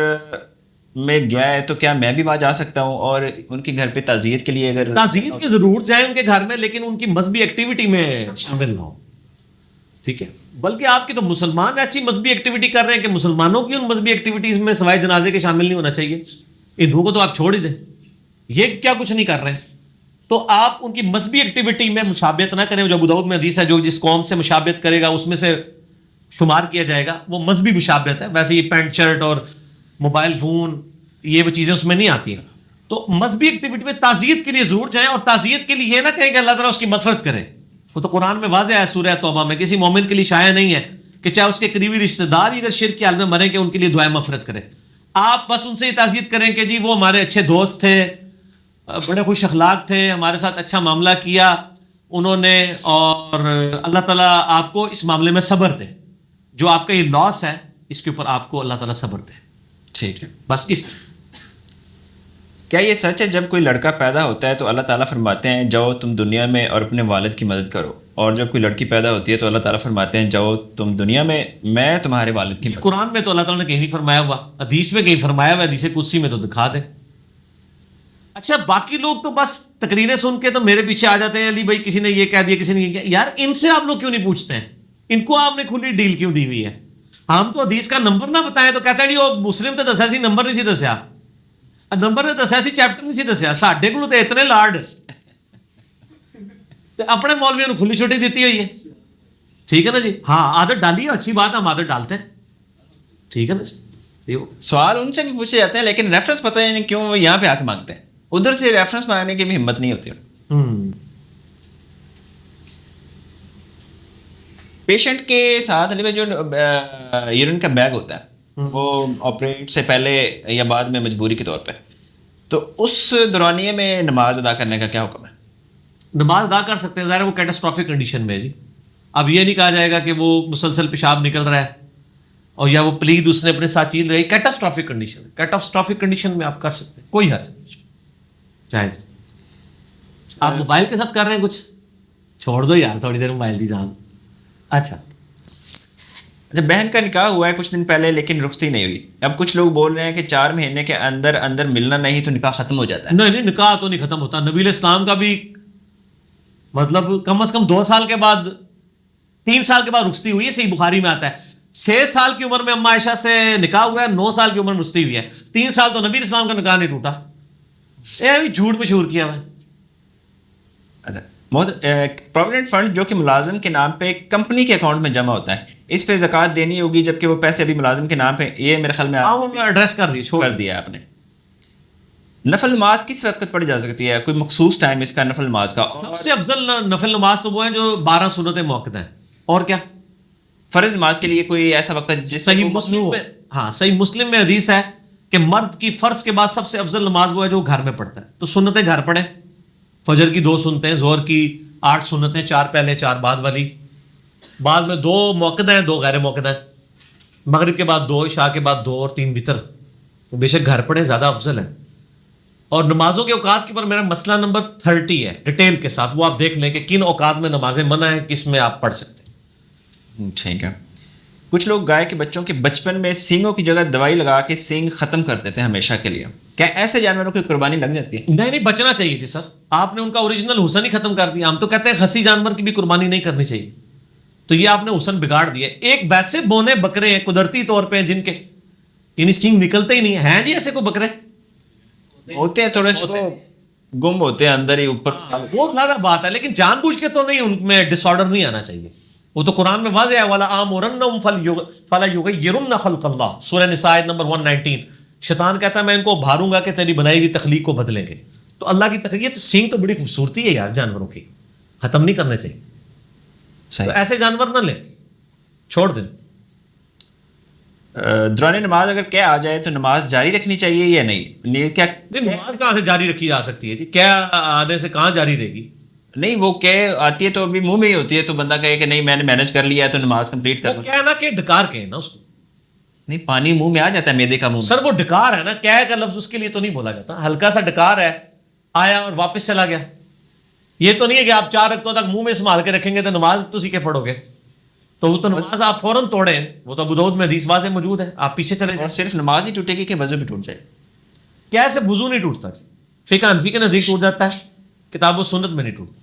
میں گیا ہے, تو کیا میں بھی وہاں جا سکتا ہوں اور ان کے گھر پہ تعزیت کے لیے اگر تعزیت کے ضرور جائیں ان کے گھر میں, لیکن ان کی مذہبی ایکٹیویٹی میں شامل نہ ہو. ٹھیک ہے, بلکہ آپ کی تو مسلمان ایسی مذہبی ایکٹیویٹی کر رہے ہیں کہ مسلمانوں کی ان مذہبی ایکٹیویٹیز میں سوائے جنازے کے شامل نہیں ہونا چاہیے. ہندوؤں کو تو آپ چھوڑ ہی دیں, یہ کیا کچھ نہیں کر رہے ہیں. تو آپ ان کی مذہبی ایکٹیویٹی میں مشابہت نہ کریں. جو ابو داؤد میں حدیث ہے جو جس قوم سے مشابہت کرے گا اس میں سے شمار کیا جائے گا, وہ مذہبی مشابہت ہے. ویسے یہ پینٹ شرٹ اور موبائل فون یہ وہ چیزیں اس میں نہیں آتی ہیں. تو مذہبی ایکٹیویٹی میں تعزیت کے لیے ضرور جائیں, اور تعزیت کے لیے یہ نہ کہیں کہ اللہ تعالیٰ اس کی مغفرت کرے. وہ تو قرآن میں واضح ہے سورہ توبہ میں, کسی مومن کے لیے شائع نہیں ہے کہ چاہے اس کے قریبی رشتہ دار ہی اگر شرک کے حال میں مریں کہ ان کے لیے دعائیں مغفرت کرے. آپ بس ان سے یہ تعزیت کریں کہ جی وہ ہمارے اچھے دوست تھے, بڑے خوش اخلاق تھے, ہمارے ساتھ اچھا معاملہ کیا انہوں نے, اور اللہ تعالیٰ آپ کو اس معاملے میں صبر دے. جو آپ کا یہ لاس ہے اس کے اوپر آپ کو اللہ تعالیٰ صبر دے. ٹھیک ہے, بس اس کیا یہ سچ ہے جب کوئی لڑکا پیدا ہوتا ہے تو اللہ تعالیٰ فرماتے ہیں جاؤ تم دنیا میں اور اپنے والد کی مدد کرو, اور جب کوئی لڑکی پیدا ہوتی ہے تو اللہ تعالیٰ فرماتے ہیں جاؤ تم دنیا میں تمہارے والد کی مدد. قرآن میں تو اللہ تعالیٰ نے کہیں نہیں فرمایا ہوا, حدیث میں کہیں فرمایا ہوا, حدیث قدسی میں تو دکھا دیں. اچھا باقی لوگ تو بس تقریریں سن کے تو میرے پیچھے آ جاتے ہیں, علی بھائی کسی نے یہ کہہ دیا, کسی نے یہ کہا. یار ان سے آپ لوگ کیوں نہیں پوچھتے ہیں, ان کو آپ نے کھلی ڈیل کیوں دی ہوئی ہے. ہم تو حدیث کا نمبر نہ بتائیں تو کہتے ہیں جی وہ مسلم تو دسیا سی نمبر نہیں سی دسیا, نمبر تو دسیا سی چیپٹر نہیں سی دسیا. ساڈے کو تو اتنے لاڈ اپنے مولویوں نے کھلی چھٹی دیتی ہوئی ہے. ٹھیک ہے نا جی, ہاں عادت ڈالی ہے, اچھی بات ہے, ہم عادت ڈالتے ہیں. ٹھیک ہے نا جی, سوال ان سے بھی پوچھے جاتے ہیں لیکن ریفرنس پتہ نہیں کیوں وہ یہاں پہ آ کے مانگتے ہیں, ادھر سے ریفرنس مانگنے کی بھی ہمت نہیں ہوتی. پیشنٹ کے ساتھ جو یورین کا بیگ ہوتا ہے وہ آپریٹ سے پہلے یا بعد میں مجبوری کے طور پہ, تو اس دورانیے میں نماز ادا کرنے کا کیا حکم ہے؟ نماز ادا کر سکتے ہیں, ظاہر وہ کیٹاسٹرافک کنڈیشن میں ہے جی. اب یہ نہیں کہا جائے گا کہ وہ مسلسل پیشاب نکل رہا ہے اور یا وہ پلید اس نے اپنے ساتھ چیز لگائی. کیٹاسٹرافک کنڈیشن میں آپ کر سکتے ہیں, کوئی حرج نہیں, جائز. آپ موبائل کے ساتھ کر رہے ہیں کچھ, چھوڑ دو یار تھوڑی دیر موبائل دی جان. اچھا بہن کا نکاح ہوا ہے کچھ دن پہلے لیکن رخصتی نہیں ہوئی. اب کچھ لوگ بول رہے ہیں کہ 4 مہینے کے اندر ملنا نہیں تو نکاح ختم ہو جاتا ہے. نہیں, نکاح تو نہیں ختم ہوتا. نبی علیہ السلام کا بھی مطلب کم از کم 2 سال کے بعد 3 سال کے بعد رخصتی ہوئی ہے, صحیح بخاری میں آتا ہے. 6 سال کی عمر میں اما عائشہ سے نکاح ہوا ہے, 9 سال کی عمر میں رخصتی ہوئی ہے. 3 سال تو نبی علیہ السلام کا نکاح نہیں ٹوٹا. یہ جھوٹ مشہور کیا ہوا ہے. پروویڈنٹ فنڈ جو کہ ملازم کے نام پہ کمپنی کے اکاؤنٹ میں جمع ہوتا ہے, اس پہ زکوٰۃ دینی ہوگی جبکہ وہ پیسے ابھی ملازم کے نام پہ, یہ میرے خیال میں ایڈریس کر دیا آپ نے. نفل نماز کس وقت پڑھی جا سکتی ہے, کوئی مخصوص ٹائم اس کا نفل نماز کا؟ سب سے افضل نفل نماز تو وہ ہیں جو 12 سنتیں موقع ہیں. اور کیا فرض نماز کے لیے کوئی ایسا وقت ہے صحیح مسلم میں, ہاں صحیح مسلم میں حدیث ہے کہ مرد کی فرض کے بعد سب سے افضل نماز وہ ہے جو گھر میں پڑھتا ہے. تو سنتیں گھر پڑھیں, فجر کی 2 سنتیں, ظہر کی 8 سنتیں, 4 پہلے 4 بعد والی, بعد میں 2 موقع ہیں 2 غیر موقع ہیں, مغرب کے بعد 2, عشاء کے بعد 2 اور 3 وتر. تو بے شک گھر پڑھیں زیادہ افضل ہے. اور نمازوں کے اوقات کے اوپر میرا مسئلہ نمبر 30 ہے ڈیٹیل کے ساتھ, وہ آپ دیکھ لیں کہ کن اوقات میں نمازیں منع ہیں, کس میں آپ پڑھ سکتے ہیں. ٹھیک ہے. کچھ لوگ گائے کے بچوں کے بچپن میں سینگوں کی جگہ دوائی لگا کے سینگ ختم کر دیتے ہیں ہمیشہ کے لیے, کیا ایسے جانوروں کی قربانی لگ جاتی ہے؟ نہیں بچنا چاہیے جی سر, آپ نے ان کا اوریجنل حسن ہی ختم کر دیا. ہم تو کہتے ہیں خسی جانور کی بھی قربانی نہیں کرنی چاہیے, تو یہ آپ نے حسن بگاڑ دیا. ایک ویسے بونے بکرے ہیں قدرتی طور پہ جن کے یعنی سینگ نکلتے ہی نہیں ہیں جی, ایسے کوئی بکرے ہوتے ہیں تھوڑے سے گم ہوتے ہیں اندر ہی اوپر, وہ زیادہ بات ہے, لیکن جان بوجھ کے تو نہیں, ان میں ڈس آرڈر نہیں آنا چاہیے. وہ تو قرآن میں واضح ہے, والا آمرنہم فلا یغیرن خلق اللہ, سورہ نساء آیت نمبر 119. شیطان کہتا ہے میں ان کو ابھاروں گا کہ تیری بنائی ہوئی تخلیق کو بدلیں گے. تو اللہ کی تخلیق, تو سینگ تو بڑی خوبصورتی ہے یار جانوروں کی, ختم نہیں کرنے چاہیے. تو ایسے جانور نہ لیں, چھوڑ دیں. دوران نماز اگر کیا آ جائے تو نماز جاری رکھنی چاہیے یا نہیں؟ کیا نماز کہاں سے جاری رکھی جا سکتی ہے جی, کیا آنے سے کہاں جاری رہے گی؟ نہیں, وہ کہ آتی ہے تو ابھی منہ میں ہی ہوتی ہے, تو بندہ کہے کہ نہیں میں نے مینج کر لیا ہے تو نماز کمپلیٹ کر. وہ کیا ہے نا کہ ڈکار کہیں نا اس کو, نہیں پانی منہ میں آ جاتا ہے میدے کا منہ. سر وہ ڈکار ہے نا, کیا کا لفظ اس کے لیے تو نہیں بولا جاتا, ہلکا سا ڈکار ہے, آیا اور واپس چلا گیا. یہ تو نہیں ہے کہ آپ 4 رکعتوں تک منہ میں سنبھال کے رکھیں گے تو نماز تو کے پڑھو گے, تو وہ تو نماز آپ فوراً توڑیں. وہ تو ابو داؤد میں حدیث واضح موجود ہے, آپ پیچھے چلے اور صرف نماز ہی ٹوٹے گی کہ وضو بھی ٹوٹ جائے؟ کیسے وضو نہیں ٹوٹتا جی, فقہ حنفی کے نزدیک ٹوٹ جاتا ہے, کتاب و سنت میں نہیں ٹوٹتا.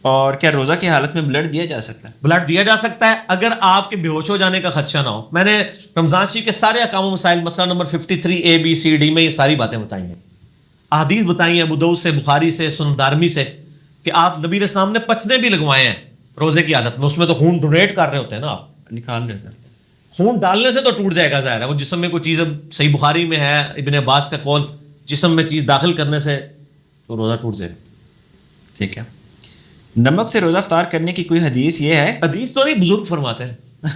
اور کیا روزہ کی حالت میں بلڈ دیا جا سکتا ہے؟ بلڈ دیا جا سکتا ہے اگر آپ کے بے ہوش ہو جانے کا خدشہ نہ ہو. میں نے رمضان شریف کے سارے احکام و مسائل مسئلہ number 53 A B C D میں یہ ساری باتیں بتائی ہیں, احادیث بتائی ہیں ابو داؤد سے, بخاری سے, سنن دارمی سے, کہ آپ نبی علیہ السلام نے پچنے بھی لگوائے ہیں روزے کی حالت میں. اس میں تو خون ڈونیٹ کر رہے ہوتے ہیں نا, آپ نکال لیتے ہیں. خون ڈالنے سے تو ٹوٹ جائے گا ظاہر ہے, وہ جسم میں کوئی چیز, صحیح بخاری میں ہے ابن عباس کا قول, جسم میں چیز داخل کرنے سے تو روزہ ٹوٹ جائے گا. ٹھیک ہے. نمک سے روزہ افطار کرنے کی کوئی حدیث یہ ہے؟ حدیث تو نہیں, بزرگ فرماتے ہیں.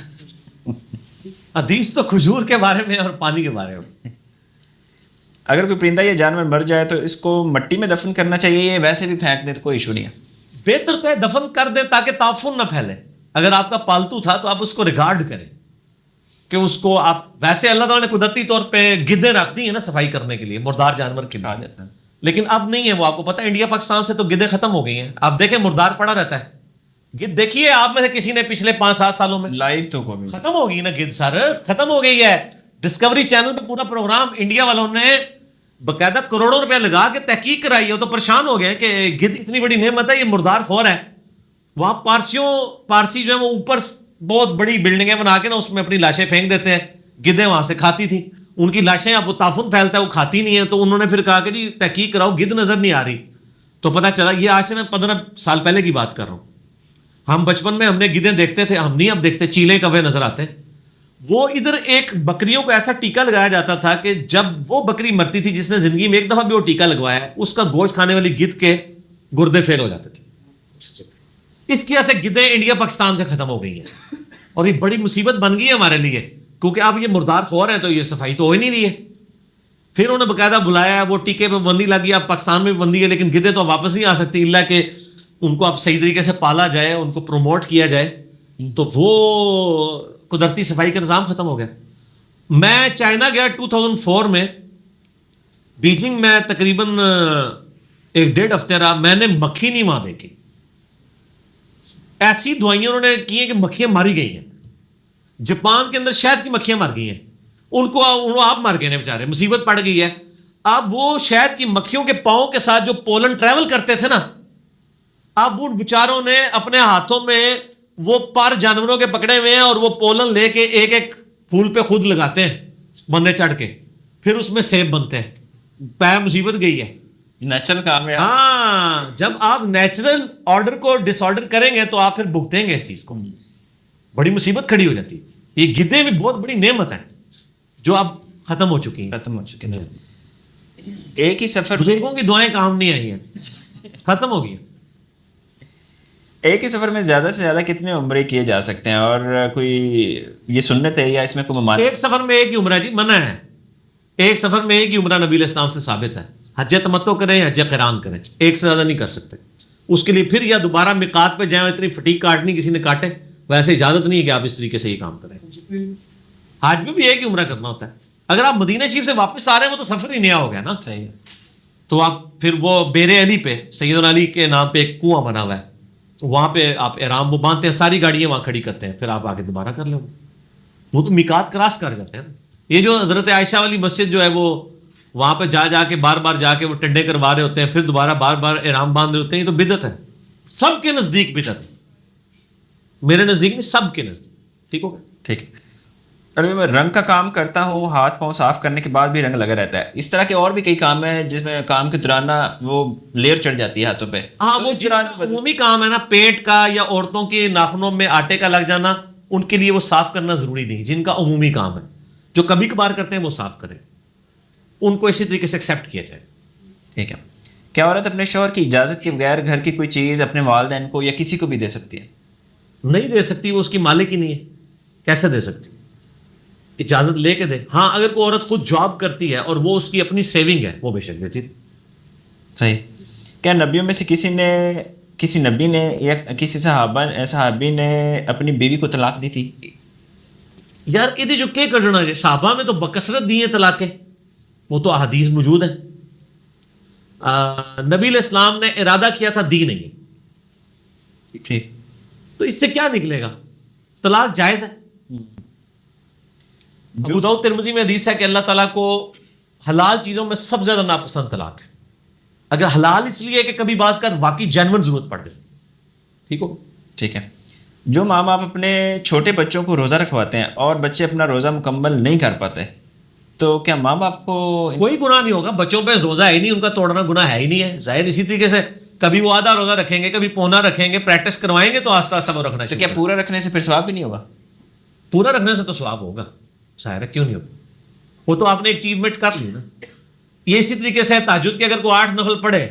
حدیث تو کھجور کے بارے میں اور پانی کے بارے میں. اگر کوئی پرندہ یا جانور مر جائے تو اس کو مٹی میں دفن کرنا چاہیے یا ویسے بھی پھینک دے تو کوئی ایشو نہیں ہے؟ بہتر تو ہے دفن کر دیں تاکہ تعفن نہ پھیلے. اگر آپ کا پالتو تھا تو آپ اس کو ریگارڈ کریں کہ اس کو آپ, ویسے اللہ تعالیٰ نے قدرتی طور پہ گدیں رکھ دی ہیں نا صفائی کرنے کے لیے, مردار جانور کے آ لیے, جاتا ہے. لیکن اب نہیں ہے وہ. آپ کو پتہ ہے انڈیا پاکستان سے تو گدیں ختم ہو گئی ہیں. آپ دیکھیں مردار پڑا رہتا ہے گد, دیکھیے آپ میں سے کسی نے پچھلے 5-7 سالوں میں لائیو تو کوئی ختم ہو گئی نا گد, سر ختم ہو گئی ہے. ڈسکوری چینل پہ پورا پروگرام انڈیا والوں نے باقاعدہ کروڑوں روپے لگا کے تحقیق کرائی ہے, تو پریشان ہو گئے کہ گد اتنی بڑی نعمت ہے, یہ مردار خور ہے. وہاں پارسی جو ہے وہ اوپر بہت بڑی بلڈنگیں بنا کے نا اس میں اپنی لاشیں پھینک دیتے ہیں, گدیں وہاں سے کھاتی تھی ان کی لاشیں, اب وہ تعفن پھیلتا ہے, وہ کھاتی نہیں ہے. تو انہوں نے پھر کہا کہ جی تحقیق کراؤ, گد نظر نہیں آ رہی. تو پتہ چلا, یہ آج سے میں 15 سال پہلے کی بات کر رہا ہوں, ہم بچپن میں ہم نے گدیں دیکھتے تھے, ہم نہیں اب دیکھتے, چیلے کوے نظر آتے. وہ ادھر ایک بکریوں کو ایسا ٹیکا لگایا جاتا تھا کہ جب وہ بکری مرتی تھی جس نے زندگی میں ایک دفعہ بھی وہ ٹیکا لگوایا ہے, اس کا گوشت کھانے والی گد کے گردے فیل ہو جاتے تھے. اس کی وجہ سے گدیں انڈیا پاکستان سے ختم ہو گئی ہیں, اور یہ بڑی مصیبت بن گئی ہے ہمارے لیے, کیونکہ اب یہ مردار خور ہیں تو یہ صفائی تو ہو ہی نہیں رہی ہے. پھر انہوں نے باقاعدہ بلایا, وہ ٹیکے پہ بندی لگی, اب پاکستان میں بھی بندی ہے, لیکن گدیں تو واپس نہیں آ سکتی الا کہ ان کو اب صحیح طریقے سے پالا جائے, ان کو پروموٹ کیا جائے. تو وہ قدرتی صفائی کا نظام ختم ہو گیا. میں چائنا گیا 2004 میں, بیجنگ میں تقریباً 1-1.5 ہفتے رہا, میں نے مکھی نہیں وہاں دیکھی. ایسی دوائیاں انہوں نے کی ہیں کہ مکھیاں ماری گئی ہیں. جاپان کے اندر شہد کی مکھیاں مر گئی ہیں, ان کو آپ مر گئے ہیں بیچارے, مصیبت پڑ گئی ہے. اب وہ شہد کی مکھیوں کے پاؤں کے ساتھ جو پولن ٹریول کرتے تھے نا, اب ان بیچاروں نے اپنے ہاتھوں میں وہ پر جانوروں کے پکڑے ہوئے ہیں, اور وہ پولن لے کے ایک ایک پھول پہ خود لگاتے ہیں بندے چڑھ کے, پھر اس میں سیب بنتے ہیں. پہ مصیبت گئی ہے. نیچرل کام ہے. ہاں, جب آپ نیچرل آرڈر کو ڈس آرڈر کریں گے تو آپ پھر بھگتیں گے اس چیز کو, بڑی مصیبت کھڑی ہو جاتی ہے. یہ گدیں بھی بہت بڑی نعمت ہیں جو اب ختم ہو چکی ہیں. ختم ہو چکے ہیں. ایک ہی سفر, بزرگوں کی دعائیں کام نہیں آئی ہیں, ختم ہو گئی ہیں. ایک ہی سفر میں زیادہ سے زیادہ کتنے عمرے کیے جا سکتے ہیں, اور کوئی یہ سنت ہے یا اس میں کوئی ممانعت؟ ایک سفر میں ایک ہی عمرہ جی, منع ہے. ایک سفر میں ایک ہی عمرہ نبی علیہ السلام سے ثابت ہے. حج تمتع کریں, حج قران کریں, ایک سے زیادہ نہیں کر سکتے. اس کے لیے پھر یا دوبارہ میقات پہ جائیں, اتنی فٹیک کاٹنی کسی نے کاٹے, ویسے اجازت نہیں ہے کہ آپ اس طریقے سے یہ کام کریں. حج میں بھی ایک ہی عمرہ کرنا ہوتا ہے. اگر آپ مدینہ شریف سے واپس آ رہے ہیں وہ تو سفر ہی نیا ہو گیا نا. صحیح ہے. تو آپ پھر وہ بیر علی پہ سیدنا علی کے نام پہ ایک کنواں بنا ہوا ہے, وہاں پہ آپ احرام وہ باندھتے ہیں, ساری گاڑیاں وہاں کھڑی کرتے ہیں, پھر آپ آگے دوبارہ کر لیں. وہ تو میقات کراس کر جاتے ہیں نا. یہ جو حضرت عائشہ والی مسجد جو ہے وہ وہاں پہ جا کے بار بار جا کے وہ ٹنڈے کروا رہے ہوتے ہیں, پھر دوبارہ بار بار احرام باندھ رہے ہوتے ہیں, یہ تو بدعت ہے, سب کے نزدیک بدعت ہے, میرے نزدیک نہیں, سب کے نزدیک. ٹھیک ہو گیا؟ ٹھیک ہے. ابھی میں رنگ کا کام کرتا ہوں, ہاتھ پاؤں صاف کرنے کے بعد بھی رنگ لگا رہتا ہے. اس طرح کے اور بھی کئی کام ہیں جس میں کام کے دوران نا وہ لیئر چڑھ جاتی ہے ہاتھوں پہ. ہاں, وہ عمومی کام ہے نا, پیٹ کا یا عورتوں کے ناخنوں میں آٹے کا لگ جانا, ان کے لیے وہ صاف کرنا ضروری نہیں. جن کا عمومی کام ہے, جو کبھی کبھار کرتے ہیں وہ صاف کریں, ان کو اسی طریقے سے ایکسیپٹ کیا جائے. ٹھیک ہے. کیا عورت اپنے شوہر کی اجازت کے بغیر گھر کی کوئی چیز اپنے والدین کو یا کسی کو بھی دے سکتی ہے؟ نہیں دے سکتی, وہ اس کی مالک ہی نہیں ہے, کیسے دے سکتی؟ اجازت لے کے دے. ہاں, اگر کوئی عورت خود جاب کرتی ہے اور وہ اس کی اپنی سیونگ ہے, وہ بے شک دیتی. صحیح. کیا نبیوں میں سے کسی نبی نے یا کسی صحابی نے اپنی بیوی کو طلاق دی تھی؟ یار یہ جو کیا کرنا ہے, صحابہ میں تو بکثرت دی ہیں طلاقیں, وہ تو احادیث موجود ہیں. نبی علیہ السلام نے ارادہ کیا تھا, دی نہیں, ٹھیک, تو اس سے کیا نکلے گا؟ طلاق جائز ہے. ابو داؤد ترمذی میں حدیث ہے کہ اللہ تعالیٰ کو حلال چیزوں میں سب سے زیادہ ناپسند طلاق ہے. اگر حلال اس لیے کہ کبھی بعض کا واقعی جینون ضرورت پڑ گئی. ٹھیک ہو؟ ٹھیک ہے. جو ماں باپ اپنے چھوٹے بچوں کو روزہ رکھواتے ہیں اور بچے اپنا روزہ مکمل نہیں کر پاتے, تو کیا ماں باپ کو کوئی گناہ نہیں ہوگا؟ بچوں پہ روزہ ہے ہی نہیں, ان کا توڑنا گناہ ہے ہی نہیں ہے. ظاہر اسی طریقے سے کبھی وہ آدھا روزہ رکھیں گے, کبھی پونا رکھیں گے, پریکٹس کروائیں گے تو آہستہ آہستہ وہ رکھنا تو چاہیے. کیا پورا رکھنے سے پھر ثواب بھی نہیں ہوگا؟ پورا رکھنے سے تو ثواب ہوگا, ظاہر ہے, کیوں نہیں ہوگا؟ وہ تو آپ نے ایک اچیومنٹ کر لی نا. یہ اسی طریقے سے تہجد کے اگر کوئی 8 نفل پڑھے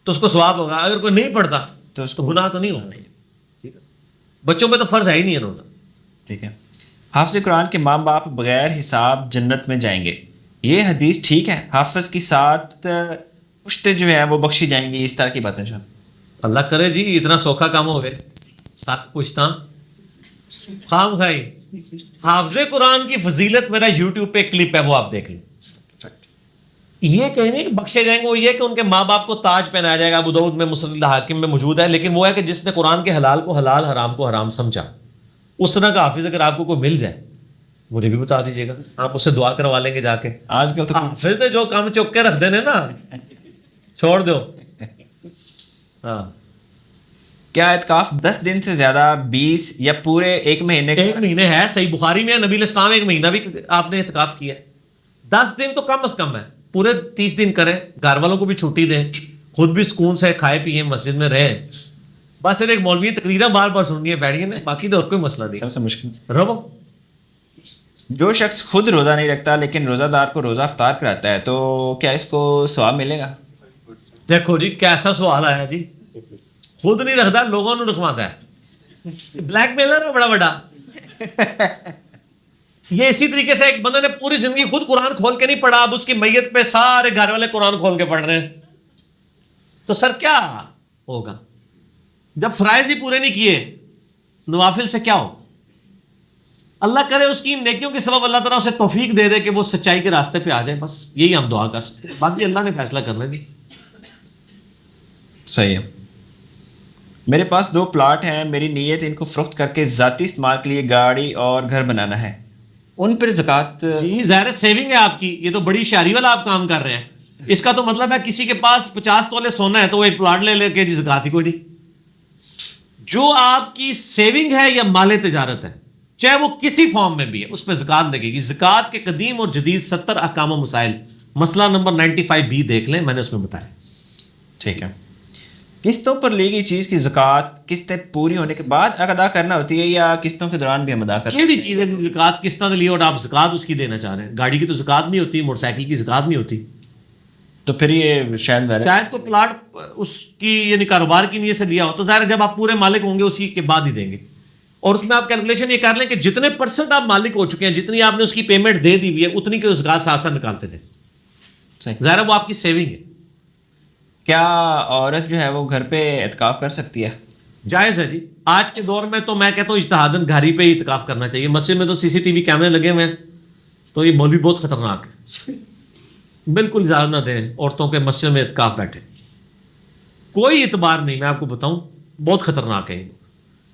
تو اس کو ثواب ہوگا, اگر کوئی نہیں پڑھتا تو اس کو گناہ تو نہیں ہوگا. بچوں پہ تو فرض ہے ہی نہیں ہے روزہ. ٹھیک ہے. حافظ قرآن کے ماں باپ بغیر حساب جنت میں جائیں گے, یہ حدیث ٹھیک ہے؟ حافظ کی 7 پشتے جو ہیں وہ بخشی جائیں گی, اس طرح کی باتیں جو اللہ کرے جی, اتنا سوکھا کام ہو گئے. 7 پوچھتا خام کھائی. حافظ قرآن کی فضیلت میرا یوٹیوب پہ کلپ ہے, وہ آپ دیکھ لیں. یہ کہیں نہیں کہ بخشے جائیں گے, وہ یہ کہ ان کے ماں باپ کو تاج پہنایا جائے گا. ابو داؤد میں, مسند حاکم میں موجود ہے. لیکن وہ ہے کہ جس نے قرآن کے حلال کو حلال, حرام کو حرام سمجھا, اس طرح کا حافظ اگر آپ کو کوئی مل جائے مجھے بھی بتا دیجیے گا, آپ اس سے دعا کروا لیں گے جا کے. آج کل تو حافظ نے جو کام چک کے رکھ دینے نا, چھوڑ دو. ہاں, کیا اعتکاف 10 دن سے زیادہ 20 یا پورے 1 مہینے 1 مہینے ہے؟ صحیح بخاری میں نبی علیہ السلام 1 مہینہ بھی آپ نے اعتکاف کیا ہے. 10 دن تو کم از کم ہے, پورے 30 دن کریں, گھر والوں کو بھی چھٹی دیں, خود بھی سکون سے کھائے پیئیں, مسجد میں رہیں. بس صرف ایک مولوی تقریریں بار بار سننی ہے, بیٹھیے نا, باقی تو اور کوئی مسئلہ نہیں. سب سے مشکل رہو. جو شخص خود روزہ نہیں رکھتا لیکن روزہ دار کو روزہ افطار کراتا ہے, تو کیا اس کو ثواب ملے گا؟ دیکھو جی کیسا سوال آیا جی. خود نہیں رکھتا, لوگوں نے رکھواتا ہے. بلیک میلر ہے بڑا بڑا. یہ اسی طریقے سے ایک بندے نے پوری زندگی خود قرآن کھول کے نہیں پڑھا, اب اس کی میت پہ سارے گھر والے قرآن کھول کے پڑھ رہے ہیں, تو سر کیا ہوگا؟ جب فرائض ہی پورے نہیں کیے, نوافل سے کیا ہو؟ اللہ کرے اس کی نیکیوں کے سبب اللہ تعالیٰ اسے توفیق دے دے کہ وہ سچائی کے راستے پہ آ جائے. بس یہی ہم دعا کر سکتے ہیں, باقی اللہ نے فیصلہ کرنا جی. صحیح ہے. میرے پاس 2 پلاٹ ہیں, میری نیت ان کو فروخت کر کے ذاتی استعمال کے لیے گاڑی اور گھر بنانا ہے, ان پر زکوٰۃ؟ جی ظاہر سیونگ ہے آپ کی, یہ تو بڑی شہری والا آپ کام کر رہے ہیں. اس کا تو مطلب ہے کسی کے پاس 50 تولے سونا ہے تو وہ ایک پلاٹ لے کے جی زکوٰۃ ہی کوئی نہیں. جو آپ کی سیونگ ہے یا مال تجارت ہے, چاہے وہ کسی فارم میں بھی ہے, اس پہ زکوٰۃ لگے گی. زکوٰۃ کے قدیم اور جدید 70 احکام و مسائل, مسئلہ نمبر 95B دیکھ لیں, میں نے اس میں بتایا. ٹھیک ہے. قسطوں پر لی گئی چیز کی زکوٰۃ قسطیں پوری ہونے کے بعد ادا کرنا ہوتی ہے یا قسطوں کے دوران بھی ہم ادا کرتے ہیں؟ کیڑی چیز ہے زکوٰۃ قسطیں لی اور آپ زکوٰۃ اس کی دینا چاہ رہے ہیں؟ گاڑی کی تو زکوٰۃ نہیں ہوتی, موٹر سائیکل کی زکوٰۃ نہیں ہوتی. تو پھر یہ شاید کو پلاٹ اس کی یعنی کاروبار کی نیت سے لیا ہو تو ظاہر جب آپ پورے مالک ہوں گے اسی کے بعد ہی دیں گے. اور اس میں آپ کیلکولیشن یہ کر لیں کہ جتنے % آپ مالک ہو چکے ہیں, جتنی آپ نے اس کی پیمنٹ دے دی ہوئی ہے, اتنی کی زکوٰۃ ساتھ ساتھ نکالتے تھے. ظاہر وہ آپ کی سیونگ ہے. کیا عورت جو ہے وہ گھر پہ اعتکاف کر سکتی ہے؟ جائز ہے جی. آج کے دور میں تو میں کہتا ہوں اجتہاداً گھر ہی پہ ہی اعتکاف کرنا چاہیے. مسجد میں تو CCTV کیمرے لگے ہوئے ہیں, تو یہ مولوی بہت خطرناک ہے. بالکل اجازت نہ دیں عورتوں کے مسجد میں اعتکاف بیٹھے، کوئی اعتبار نہیں. میں آپ کو بتاؤں بہت خطرناک ہے.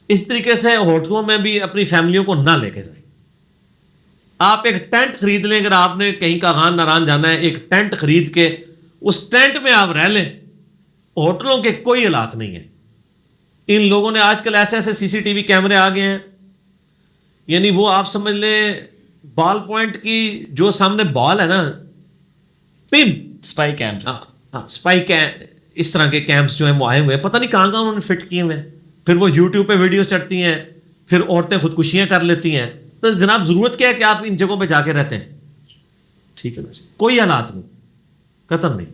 اس طریقے سے ہوٹلوں میں بھی اپنی فیملیوں کو نہ لے کے جائیں. آپ ایک ٹینٹ خرید لیں، اگر آپ نے کہیں کا خان ناران جانا ہے، ایک ٹینٹ خرید کے اس ٹینٹ میں آپ رہ لیں. ہوٹلوں کے کوئی حالات نہیں ہیں. ان لوگوں نے آج کل ایسے ایسے سی سی ٹی وی کیمرے آ گئے ہیں، یعنی وہ آپ سمجھ لیں بال پوائنٹ کی جو سامنے بال ہے نا، پن اسپائی کیمپ. اسپائی اس طرح کے کیمپس جو ہیں وہ آئے ہوئے ہیں، پتہ نہیں کہاں کہاں انہوں نے فٹ کیے ہوئے ہیں. پھر وہ یوٹیوب پہ ویڈیوز چڑھتی ہیں، پھر عورتیں خودکشیاں کر لیتی ہیں. تو جناب ضرورت کیا ہے کہ آپ ان جگہوں پہ جا کے رہتے ہیں؟ ٹھیک ہے نا، کوئی حالات نہیں، قطن نہیں.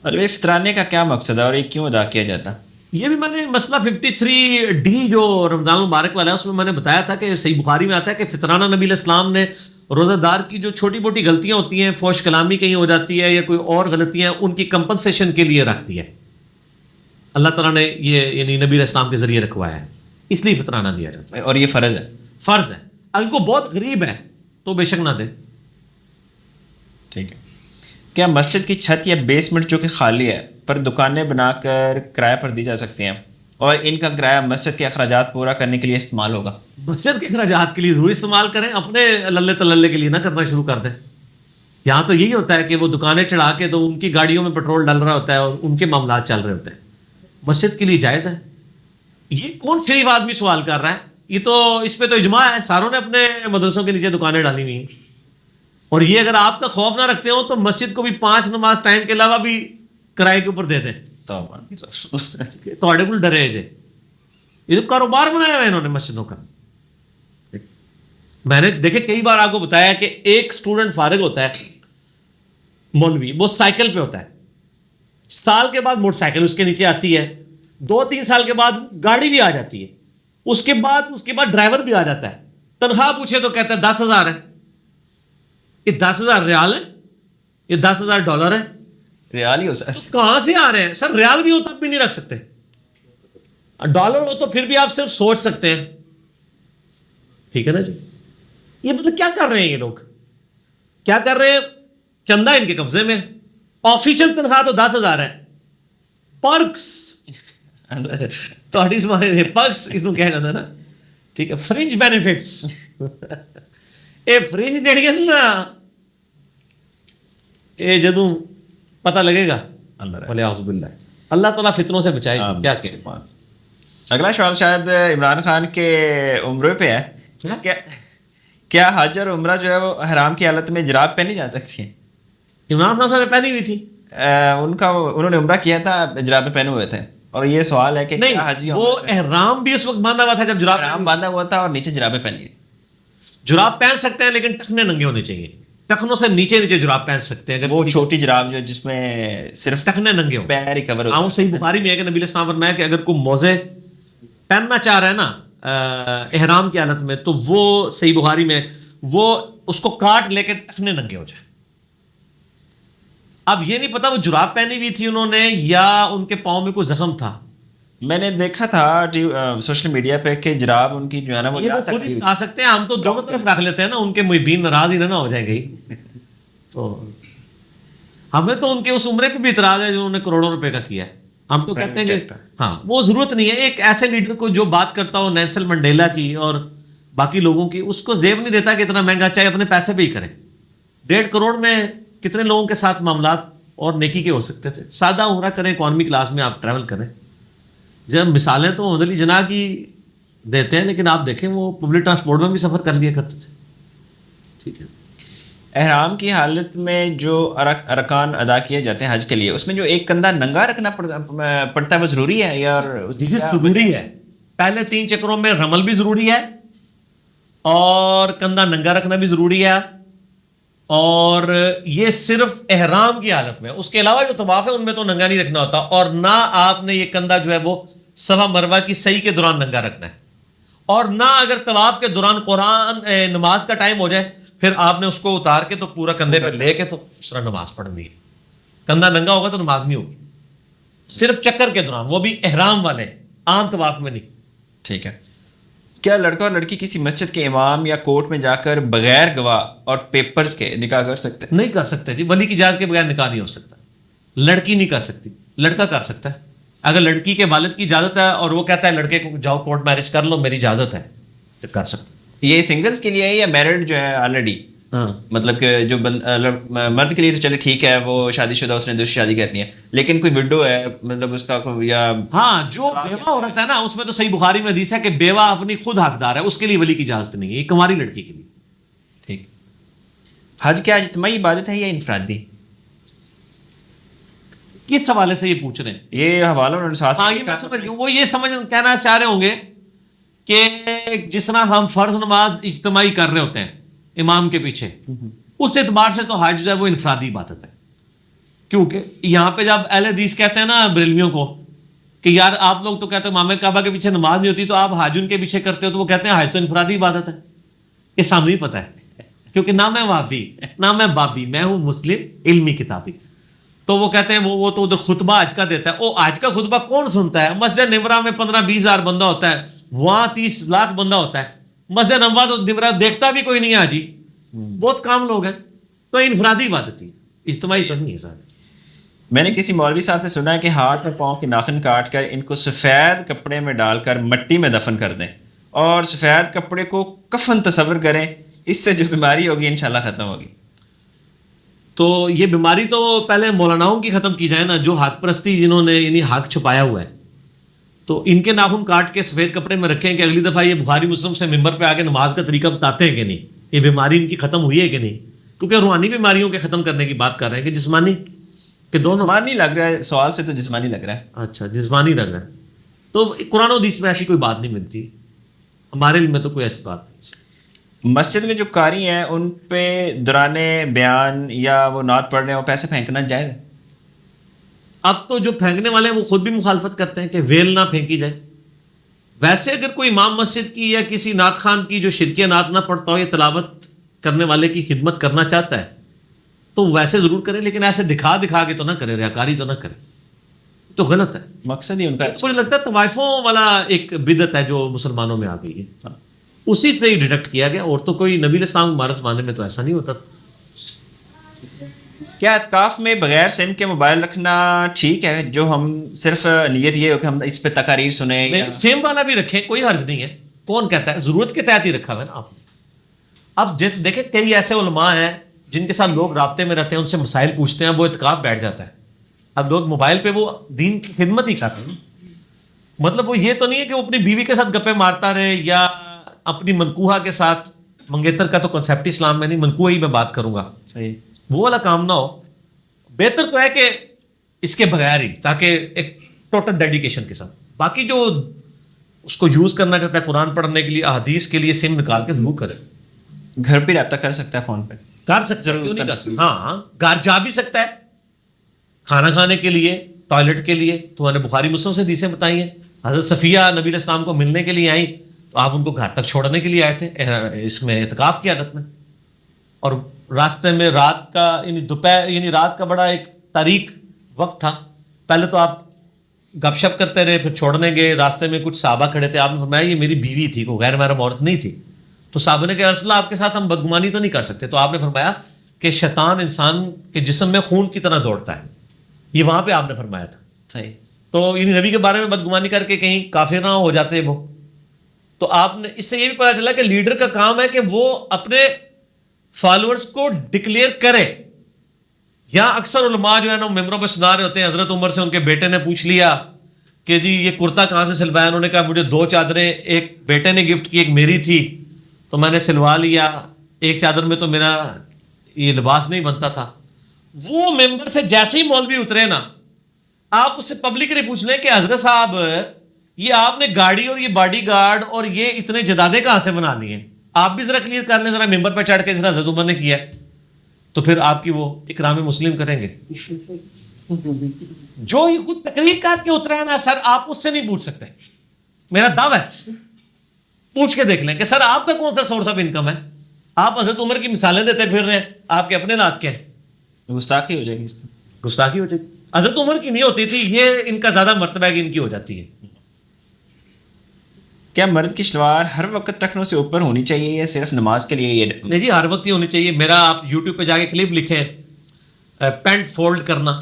اور یہ فطرانے کا کیا مقصد ہے اور یہ کیوں ادا کیا جاتا؟ یہ بھی میں نے مسئلہ 53D جو رمضان المبارک والا ہے اس میں نے بتایا تھا کہ صحیح بخاری میں آتا ہے کہ فطرانہ نبی علیہ السلام نے روزہ دار کی جو چھوٹی موٹی غلطیاں ہوتی ہیں، فوش کلامی کہیں ہو جاتی ہے یا کوئی اور غلطیاں، ان کی کمپنسیشن کے لیے رکھ دیا ہے. اللہ تعالیٰ نے یہ یعنی نبی علیہ السلام کے ذریعے رکھوایا ہے، اس لیے فطرانہ دیا جاتا ہے. اور یہ فرض ہے؟ فرض ہے. اگر کوئی بہت غریب ہے تو بے شک نہ دے. ٹھیک ہے. کیا مسجد کی چھت یا بیسمنٹ جو کہ خالی ہے پر دکانیں بنا کر کرائے پر دی جا سکتی ہیں اور ان کا کرایہ مسجد کے اخراجات پورا کرنے کے لیے استعمال ہوگا؟ مسجد کے اخراجات کے لیے ضرور استعمال کریں، اپنے للے تللے کے لیے نہ کرنا شروع کر دیں. یہاں تو یہی ہوتا ہے کہ وہ دکانیں چڑھا کے تو ان کی گاڑیوں میں پیٹرول ڈل رہا ہوتا ہے اور ان کے معاملات چل رہے ہوتے ہیں. مسجد کے لیے جائز ہے. یہ کون شریف آدمی سوال کر رہا ہے؟ یہ تو اس پہ تو اجماع ہے، ساروں نے اپنے مدرسوں کے نیچے دکانیں ڈالی ہوئی ہیں. اور یہ اگر آپ کا خوف نہ رکھتے ہو تو مسجد کو بھی 5 نماز ٹائم کے علاوہ بھی کرائے کے اوپر دے دیں. کو ڈرے جے یہ تو کاروبار بنایا ہوا ہے انہوں نے مسجدوں کا. میں نے دیکھے کئی بار آپ کو بتایا کہ ایک اسٹوڈنٹ فارغ ہوتا ہے مولوی، وہ سائیکل پہ ہوتا ہے، سال کے بعد موٹر سائیکل اس کے نیچے آتی ہے، 2-3 سال کے بعد گاڑی بھی آ جاتی ہے، اس کے بعد ڈرائیور بھی آ جاتا ہے. تنخواہ پوچھے تو کہتا ہے 10,000 ہے. یہ 10,000 ریال ہے، یہ 10,000 ڈالر ہے. ریال ہی ہو سکتا ہے. کہاں سے آ رہے ہیں سر؟ ریال بھی ہو تب بھی نہیں رکھ سکتے، ڈالر ہو تو پھر بھی آپ صرف سوچ سکتے ہیں. ٹھیک ہے نا جی. یہ مطلب کیا کر رہے ہیں یہ لوگ؟ کیا کر رہے ہیں؟ چندہ ان کے قبضے میں، آفیشیل تنخواہ تو 10,000 ہے. پرکس تھوڑی سمجھ پرکس اس کو کہا جاتا ہے نا. ٹھیک ہے، فرنج بینیفٹس. یہ فرنج جڑیاں نا، یہ جدوں پتہ لگے گا. اللہ تعالیٰ فتنوں سے بچائے. کیا کہ اگلا سوال شاید عمران خان کے عمرے پہ ہے. کیا حج اور عمرہ جو ہے وہ حرام کی حالت میں جراب پہنی جا سکتی ہیں؟ عمران خان صاحب نے پہنی ہوئی تھی، انہوں نے عمرہ کیا تھا، جرابیں پہنے ہوئے تھے. اور یہ سوال ہے کہ نہیں، وہ احرام بھی اس وقت باندھا ہوا تھا جب جراب احرام باندھا ہوا تھا اور نیچے جرابیں پہنی ہوئی. جراب پہن سکتے ہیں لیکن ٹخنے ننگے ہونے چاہیے. ٹخنوں سے نیچے جراب پہن سکتے ہیں، اگر وہ چھوٹی جراب جو جس میں صرف ٹخنے ننگے ہو، پیر ہی کور ہو. صحیح بخاری میں ہے کہ نبی علیہ السلام فرمایا کہ اگر کوئی موزے پہننا چاہ رہا ہے نا احرام کی حالت میں تو وہ صحیح بخاری میں وہ اس کو کاٹ لے کے ٹخنے ننگے ہو جائے. اب یہ نہیں پتا وہ جراب پہنی ہوئی تھی انہوں نے یا ان کے پاؤں میں کوئی زخم تھا. میں نے دیکھا تھا سوشل میڈیا پہ کہ جراب ان کی جو ہے نا وہ خود ہی آ سکتے ہیں. ہم تو دونوں طرف رکھ لیتے ہیں نا، ان کے محبین ناراض ہی نہ ہو جائیں گے. تو ہمیں تو ان کے اس عمرے پہ بھی اعتراض ہے جو انہوں نے کروڑوں روپے کا کیا ہے. ہم تو کہتے ہیں کہ ہاں وہ ضرورت نہیں ہے. ایک ایسے لیڈر کو جو بات کرتا ہو نیلسن منڈیلا کی اور باقی لوگوں کی، اس کو زیب نہیں دیتا کہ اتنا مہنگا چاہے اپنے پیسے پہ ہی کریں. 1.5 کروڑ میں کتنے لوگوں کے ساتھ معاملات اور نیکی کے ہو سکتے تھے. سادہ عمرہ کریں، اکانومی کلاس میں آپ ٹریول کریں. جب مثالیں تو علی جناح کی دیتے ہیں لیکن آپ دیکھیں وہ پبلک ٹرانسپورٹ میں بھی سفر کر لیا کرتے تھے. ٹھیک ہے. احرام کی حالت میں جو ارکان ادا کیے جاتے ہیں حج کے لیے، اس میں جو ایک کندھا ننگا رکھنا پڑتا ہے وہ ضروری ہے یا ضروری ہے؟ پہلے 3 چکروں میں رمل بھی ضروری ہے اور کندھا ننگا رکھنا بھی ضروری ہے. اور یہ صرف احرام کی حالت میں، اس کے علاوہ جو طواف ہے ان میں تو ننگا نہیں رکھنا ہوتا. اور نہ آپ نے یہ کندھا جو ہے وہ صفا مروہ کی سعی کے دوران ننگا رکھنا ہے. اور نہ اگر طواف کے دوران قرآن نماز کا ٹائم ہو جائے پھر آپ نے اس کو اتار کے تو پورا کندھے پہ لے کے تو اس طرح نماز پڑھنی ہے. کندھا ننگا ہوگا تو نماز نہیں ہوگی. صرف چکر کے دوران، وہ بھی احرام والے، عام طواف میں نہیں. ٹھیک ہے. کیا لڑکا اور لڑکی کسی مسجد کے امام یا کورٹ میں جا کر بغیر گواہ اور پیپرز کے نکاح کر سکتے ہیں؟ نہیں کر سکتے جی، ولی کی اجازت کے بغیر نکاح نہیں ہو سکتا. لڑکی نہیں کر سکتی، لڑکا کر سکتا ہے. اگر لڑکی کے والد کی اجازت ہے اور وہ کہتا ہے لڑکے کو جاؤ کورٹ میرج کر لو، میری اجازت ہے، تو کر سکتا ہے. یہ سنگلز کے لیے ہے یا میرڈ جو ہے آلریڈی؟ ہاں مطلب کہ جو مرد کے لیے تو چلے ٹھیک ہے، وہ شادی شدہ اس نے دوسری شادی کرنی ہے، لیکن کوئی وڈو ہے مطلب اس کا یا ہاں جو بیوہ عورت ہے نا، اس میں تو صحیح بخاری میں حدیث ہے کہ بیوہ اپنی خود حقدار ہے، اس کے لیے ولی کی اجازت نہیں ہے. یہ کماری لڑکی کے لیے. ٹھیک. حج کیا اجتماعی عبادت ہے یا انفرادی؟ کس حوالے سے یہ پوچھ رہے ہیں؟ یہ حوالہ انہوں نے ساتھ. ہاں یہ میں سمجھ گیا. وہ یہ کہنا چاہ رہے ہوں گے کہ جس طرح ہم فرض نماز اجتماعی کر رہے ہوتے ہیں امام کے پیچھے، اس اعتبار سے تو حج جو ہے وہ انفرادی عبادت ہے. کیونکہ یہاں پہ جب اہل حدیث کہتے ہیں نا بریلویوں کو کہ یار آپ لوگ تو کہتے ہیں امام کعبہ کے پیچھے نماز نہیں ہوتی تو آپ حج ان کے پیچھے کرتے ہو، تو وہ کہتے ہیں حج تو انفرادی عبادت ہے. یہ سامنے ہی پتہ ہے، کیونکہ نہ میں وہابی نہ میں بابی، میں ہوں مسلم علمی کتابی. تو وہ کہتے ہیں وہ تو ادھر خطبہ حج کا دیتا ہے. وہ حج کا خطبہ کون سنتا ہے؟ مسجد نمرہ میں 15-20 ہزار بندہ ہوتا ہے، وہاں 30 لاکھ بندہ ہوتا ہے. مسجد نمرہ دیکھتا بھی کوئی نہیں ہے حاجی، بہت کام لوگ ہیں. تو انفرادی عبادت ہی، اجتماعی تو نہیں ہے سارے. میں نے کسی مولوی صاحب سے سنا ہے کہ ہاتھ اور پاؤں کے ناخن کاٹ کر ان کو سفید کپڑے میں ڈال کر مٹی میں دفن کر دیں اور سفید کپڑے کو کفن تصور کریں، اس سے جو بیماری ہوگی انشاءاللہ ختم ہوگی. تو یہ بیماری تو پہلے مولاناؤں کی ختم کی جائے نا، جو حق پرستی جنہوں نے یعنی حق چھپایا ہوا ہے. تو ان کے ناخن کاٹ کے سفید کپڑے میں رکھیں کہ اگلی دفعہ یہ بخاری مسلم سے ممبر پہ آ کے نماز کا طریقہ بتاتے ہیں کہ نہیں، یہ بیماری ان کی ختم ہوئی ہے کہ نہیں. کیونکہ روحانی بیماریوں کے ختم کرنے کی بات کر رہے ہیں کہ جسمانی کہ دونوں. جسمانی لگ رہا ہے، سوال سے تو جسمانی لگ رہا ہے. اچھا جسمانی لگ رہا ہے. تو قرآن و حدیث میں ایسی کوئی بات نہیں ملتی، ہمارے علم میں تو کوئی ایسی بات نہیں. مسجد میں جو قاری ہیں ان پہ دوران بیان یا وہ نعت پڑھ رہے ہیں وہ پیسے پھینکنا جائز ہے؟ اب تو جو پھینکنے والے ہیں وہ خود بھی مخالفت کرتے ہیں کہ ویل نہ پھینکی جائے. ویسے اگر کوئی امام مسجد کی یا کسی نعت خان کی جو شرکیہ نعت نہ پڑھتا ہو یا تلاوت کرنے والے کی خدمت کرنا چاہتا ہے تو ویسے ضرور کرے، لیکن ایسے دکھا کے تو نہ کرے، ریاکاری تو نہ کرے، تو غلط ہے. مقصد ہی ان کا مجھے لگتا ہے طوائفوں والا ایک بدعت ہے جو مسلمانوں میں آ گئی ہے، اسی سے ہی ڈیڈکٹ کیا گیا. اور تو کوئی نبی علیہ السلام ہمارے زمانے میں تو ایسا نہیں ہوتا تھا. کیا اعتکاف میں بغیر سم کے موبائل رکھنا ٹھیک ہے؟ جو ہم صرف نیت یہ ہو کہ ہم اس پہ تقاریر سنیں. نہیں سیم والا بھی رکھیں، کوئی حرج نہیں ہے. کون کہتا ہے؟ ضرورت کے تحت ہی رکھا ہوا ہے نا آپ نے. اب دیکھیں کئی ایسے علماء ہیں جن کے ساتھ لوگ رابطے میں رہتے ہیں، ان سے مسائل پوچھتے ہیں، وہ اعتکاف بیٹھ جاتا ہے. اب لوگ موبائل پہ وہ دین کی خدمت ہی کرتے ہیں. مطلب وہ یہ تو نہیں ہے کہ وہ اپنی بیوی کے ساتھ گپے مارتا رہے یا اپنی منکوہا کے ساتھ. منگیتر کا تو کنسیپٹ اسلام میں نہیں، منکوہا ہی میں بات کروں گا. صحیح، وہ والا کام نہ ہو. بہتر تو ہے کہ اس کے بغیر ہی، تاکہ ایک ٹوٹل ڈیڈیکیشن کے ساتھ. باقی جو اس کو یوز کرنا چاہتا ہے قرآن پڑھنے کے لیے، احادیث کے لیے، سم نکال کے ضرور کرے. گھر پہ رابطہ کر سکتا ہے فون پہ؟ کر سکتا ہے، کیوں نہیں کر سکتا. ہاں گھر جا بھی سکتا ہے، کھانا کھانے کے لیے، ٹوائلٹ کے لیے. تو میں نے بخاری مسلم سے حدیثیں بتائی ہیں. حضرت صفیہ نبی علیہ السلام کو ملنے کے لیے آئیں تو آپ ان کو گھر تک چھوڑنے کے لیے آئے تھے اس میں اعتکاف کی حالت میں. اور راستے میں رات کا یعنی دوپہر یعنی رات کا بڑا ایک تاریک وقت تھا. پہلے تو آپ گپ شپ کرتے رہے، پھر چھوڑنے گئے. راستے میں کچھ صحابہ کھڑے تھے، آپ نے فرمایا یہ میری بیوی تھی، کوئی غیر محرم عورت نہیں تھی. تو صحابہ نے کہا رسول اللہ آپ کے ساتھ ہم بدگمانی تو نہیں کر سکتے. تو آپ نے فرمایا کہ شیطان انسان کے جسم میں خون کی طرح دوڑتا ہے. یہ وہاں پہ آپ نے فرمایا تھا. صحیح. تو یعنی نبی کے بارے میں بدگمانی کر کے کہیں کافر نہ ہو جاتے وہ. تو آپ نے اس سے یہ بھی پتا چلا کہ لیڈر کا کام ہے کہ وہ اپنے فالوورز کو ڈکلیئر کرے. یہاں اکثر علماء جو ہے نا ممبروں پہ سنا رہے ہوتے ہیں. حضرت عمر سے ان کے بیٹے نے پوچھ لیا کہ جی یہ کرتا کہاں سے سلوایا؟ انہوں نے کہا مجھے 2 چادریں ایک بیٹے نے گفٹ کی، ایک میری تھی، تو میں نے سلوا لیا. ایک چادر میں تو میرا یہ لباس نہیں بنتا تھا. وہ ممبر سے جیسے ہی مولوی اترے نا، آپ اس سے پبلکلی پوچھ لیں کہ حضرت صاحب یہ آپ نے گاڑی اور یہ باڈی گارڈ اور یہ اتنے جدادیں کہاں سے بنا لی ہیں؟ آپ بھی ذرا کلیئر کر لیں ذرا ممبر پہ چڑھ کے جس طرح حضرت عمر نے کیا ہے. تو پھر آپ کی وہ اکرام مسلم کریں گے. جو ہی خود تقریر کر کے اترا ہے نا سر، آپ اس سے نہیں پوچھ سکتے. میرا دعویٰ ہے، پوچھ کے دیکھ لیں کہ سر آپ کا کون سا سورس آف انکم ہے. آپ حضرت عمر کی مثالیں دیتے پھر رہے ہیں، آپ کے اپنے نعت کے ہیں. گستاخی ہو جائے گی، اس سے گستاخی ہو جائے گی. حضرت عمر کی نہیں ہوتی تھی، یہ ان کا زیادہ مرتبہ ہے کہ ان کی ہو جاتی ہے. کیا مرد کی شلوار ہر وقت ٹخنوں سے اوپر ہونی چاہیے یا صرف نماز کے لیے یہ؟ نہیں جی، ہر وقت ہی ہونی چاہیے. میرا آپ یوٹیوب پہ جا کے کلپ لکھیں پینٹ فولڈ کرنا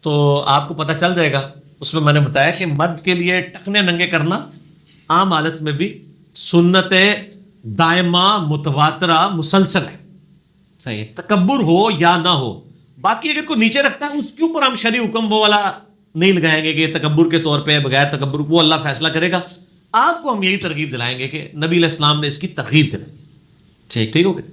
تو آپ کو پتہ چل جائے گا. اس میں نے بتایا کہ مرد کے لیے ٹخنے ننگے کرنا عام حالت میں بھی سنت دائمہ متواترہ مسلسل ہے. صحیح. تکبر ہو یا نہ ہو. باقی اگر کوئی نیچے رکھتا ہے اس کے اوپر ہم شرعی حکم وہ والا نہیں لگائیں گے کہ یہ تکبر کے طور پہ بغیر تکبر، وہ اللہ فیصلہ کرے گا. آپ کو ہم یہی ترغیب دلائیں گے کہ نبی علیہ السلام نے اس کی ترغیب دلائی. ٹھیک ہو گیا.